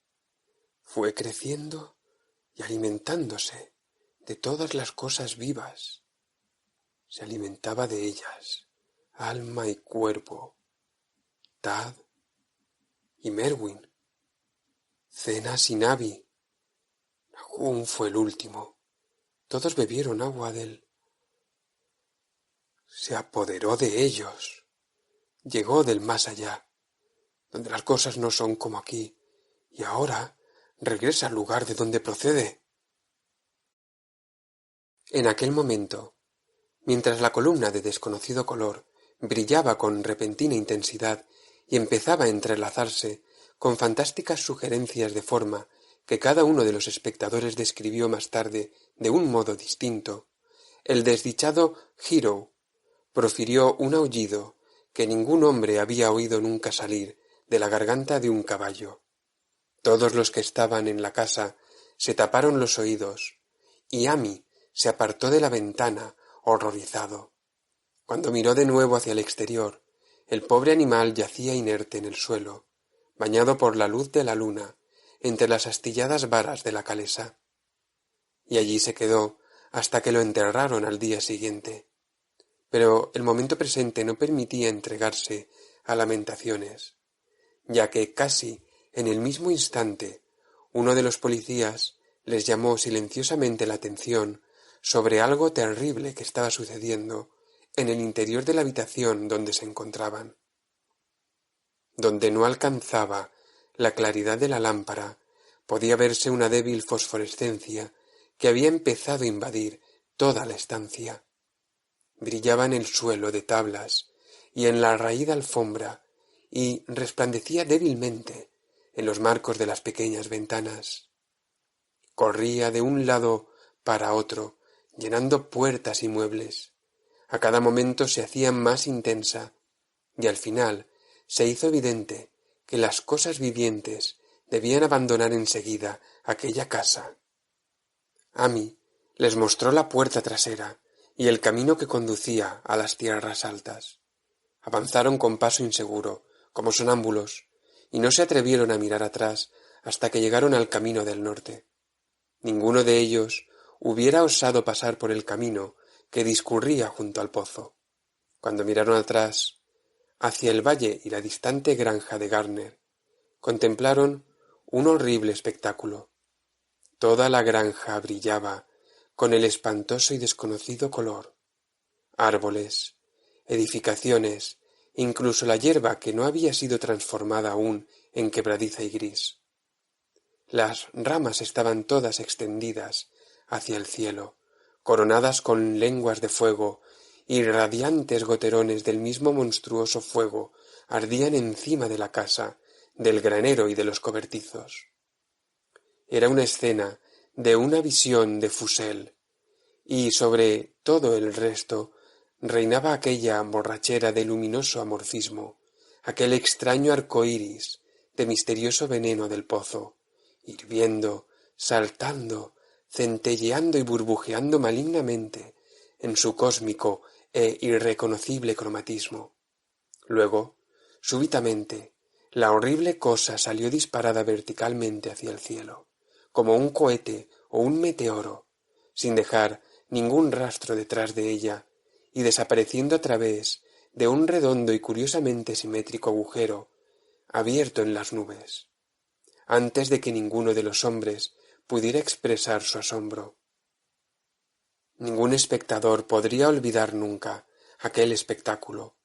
fue creciendo y alimentándose de todas las cosas vivas. Se alimentaba de ellas, alma y cuerpo. Tad y Merwin, Cenas y Navi. Nahum fue el último. Todos bebieron agua de él. Se apoderó de ellos. Llegó del más allá, donde las cosas no son como aquí, y ahora regresa al lugar de donde procede. En aquel momento, mientras la columna de desconocido color brillaba con repentina intensidad y empezaba a entrelazarse con fantásticas sugerencias de forma que cada uno de los espectadores describió más tarde de un modo distinto, el desdichado Hero profirió un aullido que ningún hombre había oído nunca salir de la garganta de un caballo. Todos los que estaban en la casa se taparon los oídos, y Amy se apartó de la ventana, horrorizado. Cuando miró de nuevo hacia el exterior, el pobre animal yacía inerte en el suelo, bañado por la luz de la luna, entre las astilladas varas de la calesa. Y allí se quedó hasta que lo enterraron al día siguiente. Pero el momento presente no permitía entregarse a lamentaciones, ya que casi en el mismo instante uno de los policías les llamó silenciosamente la atención sobre algo terrible que estaba sucediendo en el interior de la habitación donde se encontraban. Donde no alcanzaba la claridad de la lámpara, podía verse una débil fosforescencia que había empezado a invadir toda la estancia. Brillaba en el suelo de tablas y en la raída alfombra, y resplandecía débilmente en los marcos de las pequeñas ventanas. Corría de un lado para otro, llenando puertas y muebles. A cada momento se hacía más intensa, y al final se hizo evidente que las cosas vivientes debían abandonar enseguida aquella casa. Amy les mostró la puerta trasera y el camino que conducía a las tierras altas. Avanzaron con paso inseguro, como sonámbulos, y no se atrevieron a mirar atrás hasta que llegaron al camino del norte. Ninguno de ellos hubiera osado pasar por el camino que discurría junto al pozo. Cuando miraron atrás, hacia el valle y la distante granja de Garner, contemplaron un horrible espectáculo. Toda la granja brillaba con el espantoso y desconocido color. Árboles, edificaciones, incluso la hierba que no había sido transformada aún en quebradiza y gris. Las ramas estaban todas extendidas hacia el cielo, coronadas con lenguas de fuego, y radiantes goterones del mismo monstruoso fuego ardían encima de la casa, del granero y de los cobertizos. Era una escena de una visión de Fusel, y sobre todo el resto reinaba aquella borrachera de luminoso amorfismo, aquel extraño arco iris de misterioso veneno del pozo, hirviendo, saltando, centelleando y burbujeando malignamente en su cósmico e irreconocible cromatismo. Luego, súbitamente, la horrible cosa salió disparada verticalmente hacia el cielo, como un cohete o un meteoro, sin dejar ningún rastro detrás de ella, y desapareciendo a través de un redondo y curiosamente simétrico agujero abierto en las nubes, antes de que ninguno de los hombres pudiera expresar su asombro. Ningún espectador podría olvidar nunca aquel espectáculo,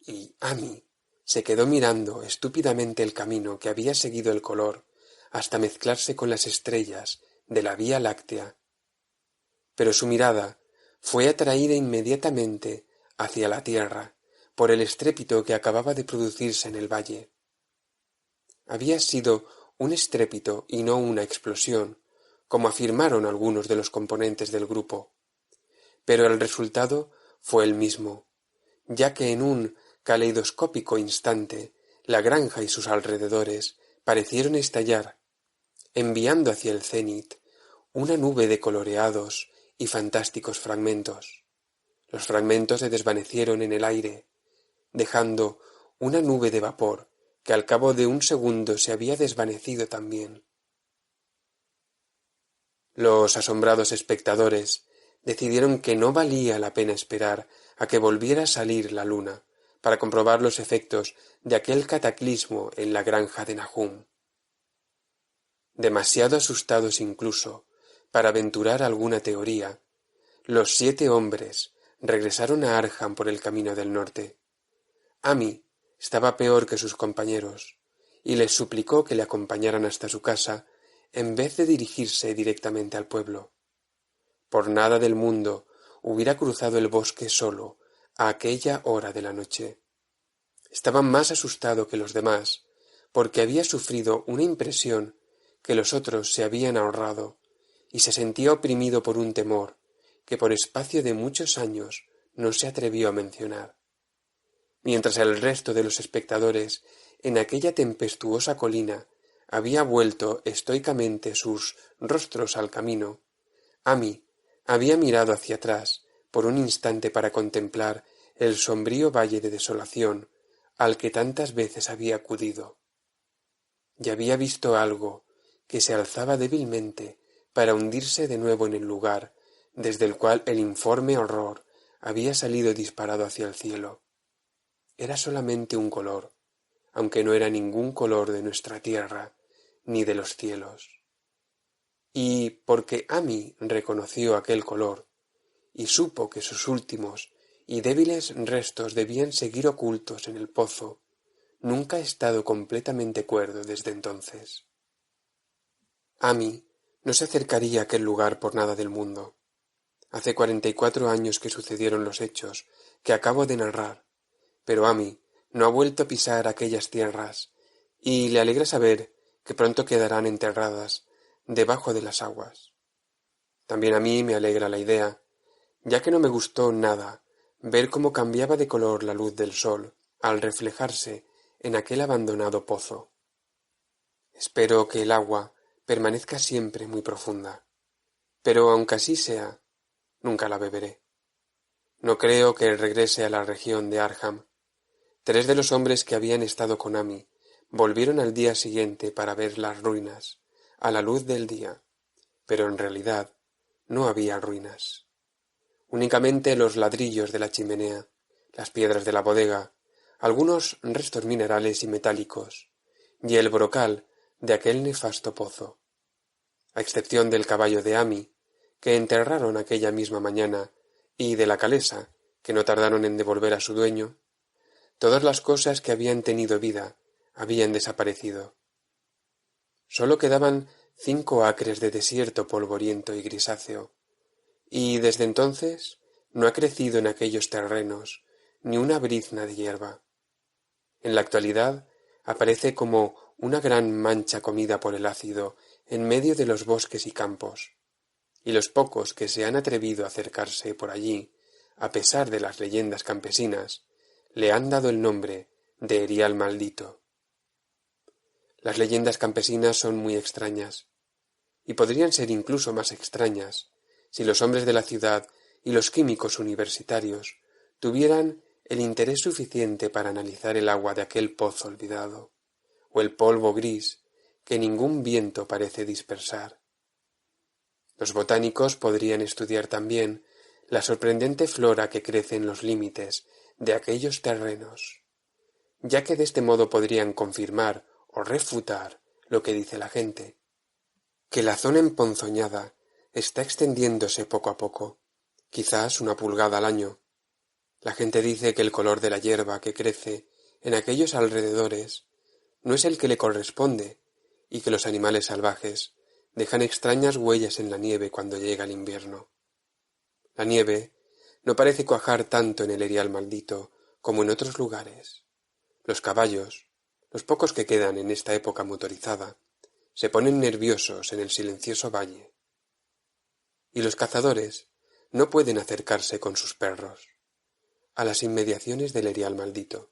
y Amy se quedó mirando estúpidamente el camino que había seguido el color hasta mezclarse con las estrellas de la Vía Láctea. Pero su mirada fue atraída inmediatamente hacia la tierra por el estrépito que acababa de producirse en el valle. Había sido un estrépito y no una explosión, como afirmaron algunos de los componentes del grupo. Pero el resultado fue el mismo, ya que en un caleidoscópico instante la granja y sus alrededores parecieron estallar, enviando hacia el cenit una nube de coloreados y fantásticos fragmentos. Los fragmentos se desvanecieron en el aire, dejando una nube de vapor que al cabo de un segundo se había desvanecido también. Los asombrados espectadores decidieron que no valía la pena esperar a que volviera a salir la luna para comprobar los efectos de aquel cataclismo en la granja de Nahum. Demasiado asustados incluso para aventurar alguna teoría, los 7 hombres regresaron a Arkham por el camino del norte. Amy Estaba peor que sus compañeros, y les suplicó que le acompañaran hasta su casa en vez de dirigirse directamente al pueblo. Por nada del mundo hubiera cruzado el bosque solo a aquella hora de la noche. Estaba más asustado que los demás, porque había sufrido una impresión que los otros se habían ahorrado, y se sentía oprimido por un temor que por espacio de muchos años no se atrevió a mencionar. Mientras el resto de los espectadores en aquella tempestuosa colina había vuelto estoicamente sus rostros al camino, Amy había mirado hacia atrás por un instante para contemplar el sombrío valle de desolación al que tantas veces había acudido. Y había visto algo que se alzaba débilmente para hundirse de nuevo en el lugar desde el cual el informe horror había salido disparado hacia el cielo. Era solamente un color, aunque no era ningún color de nuestra tierra ni de los cielos. Y porque Amy reconoció aquel color y supo que sus últimos y débiles restos debían seguir ocultos en el pozo, nunca he estado completamente cuerdo desde entonces. Amy no se acercaría a aquel lugar por nada del mundo. Hace 44 años que sucedieron los hechos que acabo de narrar, pero Amy no ha vuelto a pisar aquellas tierras, y le alegra saber que pronto quedarán enterradas debajo de las aguas. También a mí me alegra la idea, ya que no me gustó nada ver cómo cambiaba de color la luz del sol al reflejarse en aquel abandonado pozo. Espero que el agua permanezca siempre muy profunda, pero aunque así sea, nunca la beberé. No creo que regrese a la región de Arkham. 3 de los hombres que habían estado con Amy volvieron al día siguiente para ver las ruinas, a la luz del día, pero en realidad no había ruinas. Únicamente los ladrillos de la chimenea, las piedras de la bodega, algunos restos minerales y metálicos, y el brocal de aquel nefasto pozo. A excepción del caballo de Amy, que enterraron aquella misma mañana, y de la calesa, que no tardaron en devolver a su dueño, todas las cosas que habían tenido vida habían desaparecido. Sólo quedaban 5 acres de desierto polvoriento y grisáceo, y desde entonces no ha crecido en aquellos terrenos ni una brizna de hierba. En la actualidad aparece como una gran mancha comida por el ácido en medio de los bosques y campos, y los pocos que se han atrevido a acercarse por allí, a pesar de las leyendas campesinas, le han dado el nombre de Erial Maldito. Las leyendas campesinas son muy extrañas, y podrían ser incluso más extrañas si los hombres de la ciudad y los químicos universitarios tuvieran el interés suficiente para analizar el agua de aquel pozo olvidado, o el polvo gris que ningún viento parece dispersar. Los botánicos podrían estudiar también la sorprendente flora que crece en los límites de aquellos terrenos, ya que de este modo podrían confirmar o refutar lo que dice la gente, que la zona emponzoñada está extendiéndose poco a poco, quizás 1 pulgada al año. La gente dice que el color de la hierba que crece en aquellos alrededores no es el que le corresponde y que los animales salvajes dejan extrañas huellas en la nieve cuando llega el invierno. La nieve no parece cuajar tanto en el Erial Maldito como en otros lugares. Los caballos, los pocos que quedan en esta época motorizada, se ponen nerviosos en el silencioso valle. Y los cazadores no pueden acercarse con sus perros a las inmediaciones del Erial Maldito.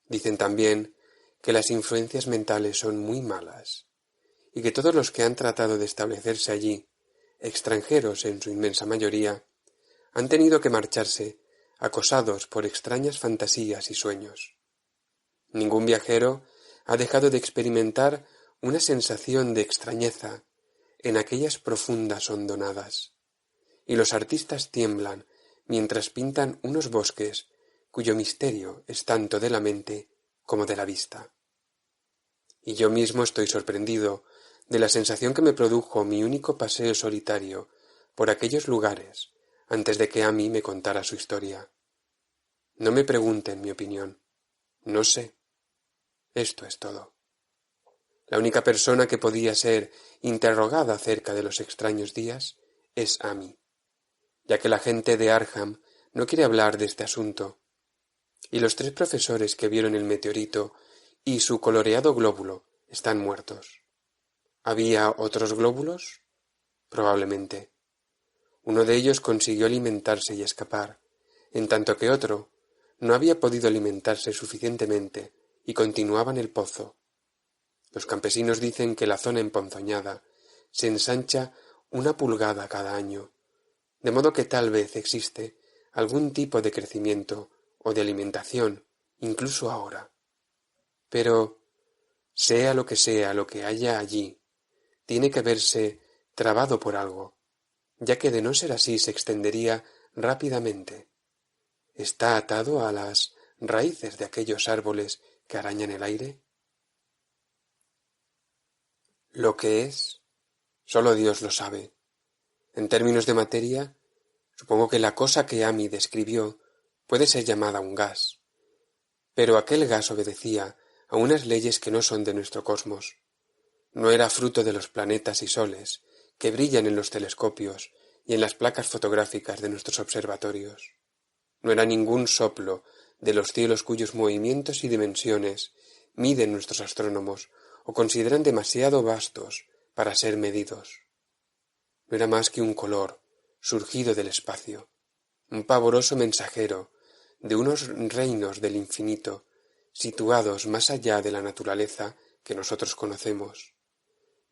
Dicen también que las influencias mentales son muy malas, y que todos los que han tratado de establecerse allí, extranjeros en su inmensa mayoría, han tenido que marcharse acosados por extrañas fantasías y sueños. Ningún viajero ha dejado de experimentar una sensación de extrañeza en aquellas profundas hondonadas, y los artistas tiemblan mientras pintan unos bosques cuyo misterio es tanto de la mente como de la vista. Y yo mismo estoy sorprendido de la sensación que me produjo mi único paseo solitario por aquellos lugares antes de que Amy me contara su historia. No me pregunten mi opinión. No sé. Esto es todo. La única persona que podía ser interrogada acerca de los extraños días es Amy, ya que la gente de Arkham no quiere hablar de este asunto, y los 3 profesores que vieron el meteorito y su coloreado glóbulo están muertos. ¿Había otros glóbulos? Probablemente. Uno de ellos consiguió alimentarse y escapar, en tanto que otro no había podido alimentarse suficientemente y continuaba en el pozo. Los campesinos dicen que la zona emponzoñada se ensancha 1 pulgada cada año, de modo que tal vez existe algún tipo de crecimiento o de alimentación, incluso ahora. Pero, sea lo que haya allí, tiene que verse trabado por algo, ya que de no ser así se extendería rápidamente. ¿Está atado a las raíces de aquellos árboles que arañan el aire? Lo que es, solo Dios lo sabe. En términos de materia, supongo que la cosa que Amy describió puede ser llamada un gas, pero aquel gas obedecía a unas leyes que no son de nuestro cosmos. No era fruto de los planetas y soles que brillan en los telescopios y en las placas fotográficas de nuestros observatorios. No era ningún soplo de los cielos cuyos movimientos y dimensiones miden nuestros astrónomos o consideran demasiado vastos para ser medidos. No era más que un color surgido del espacio, un pavoroso mensajero de unos reinos del infinito situados más allá de la naturaleza que nosotros conocemos,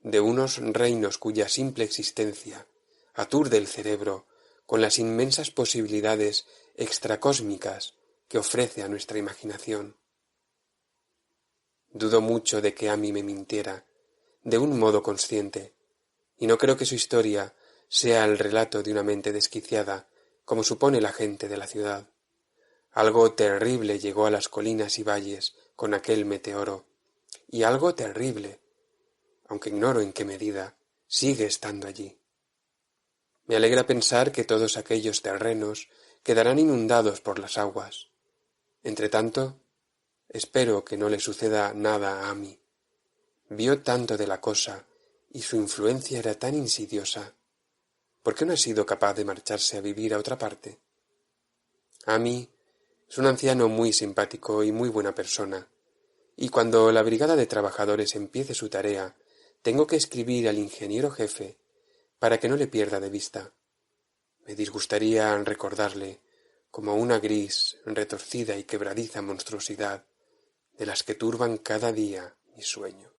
de unos reinos cuya simple existencia aturde el cerebro con las inmensas posibilidades extracósmicas que ofrece a nuestra imaginación. Dudo mucho de que Amy me mintiera, de un modo consciente, y no creo que su historia sea el relato de una mente desquiciada, como supone la gente de la ciudad. Algo terrible llegó a las colinas y valles con aquel meteoro, y algo terrible, aunque ignoro en qué medida, sigue estando allí. Me alegra pensar que todos aquellos terrenos quedarán inundados por las aguas. Entretanto, espero que no le suceda nada a Amy. Vio tanto de la cosa y su influencia era tan insidiosa. ¿Por qué no ha sido capaz de marcharse a vivir a otra parte? Amy es un anciano muy simpático y muy buena persona, y cuando la brigada de trabajadores empiece su tarea, tengo que escribir al ingeniero jefe para que no le pierda de vista. Me disgustaría recordarle como una gris, retorcida y quebradiza monstruosidad de las que turban cada día mi sueño.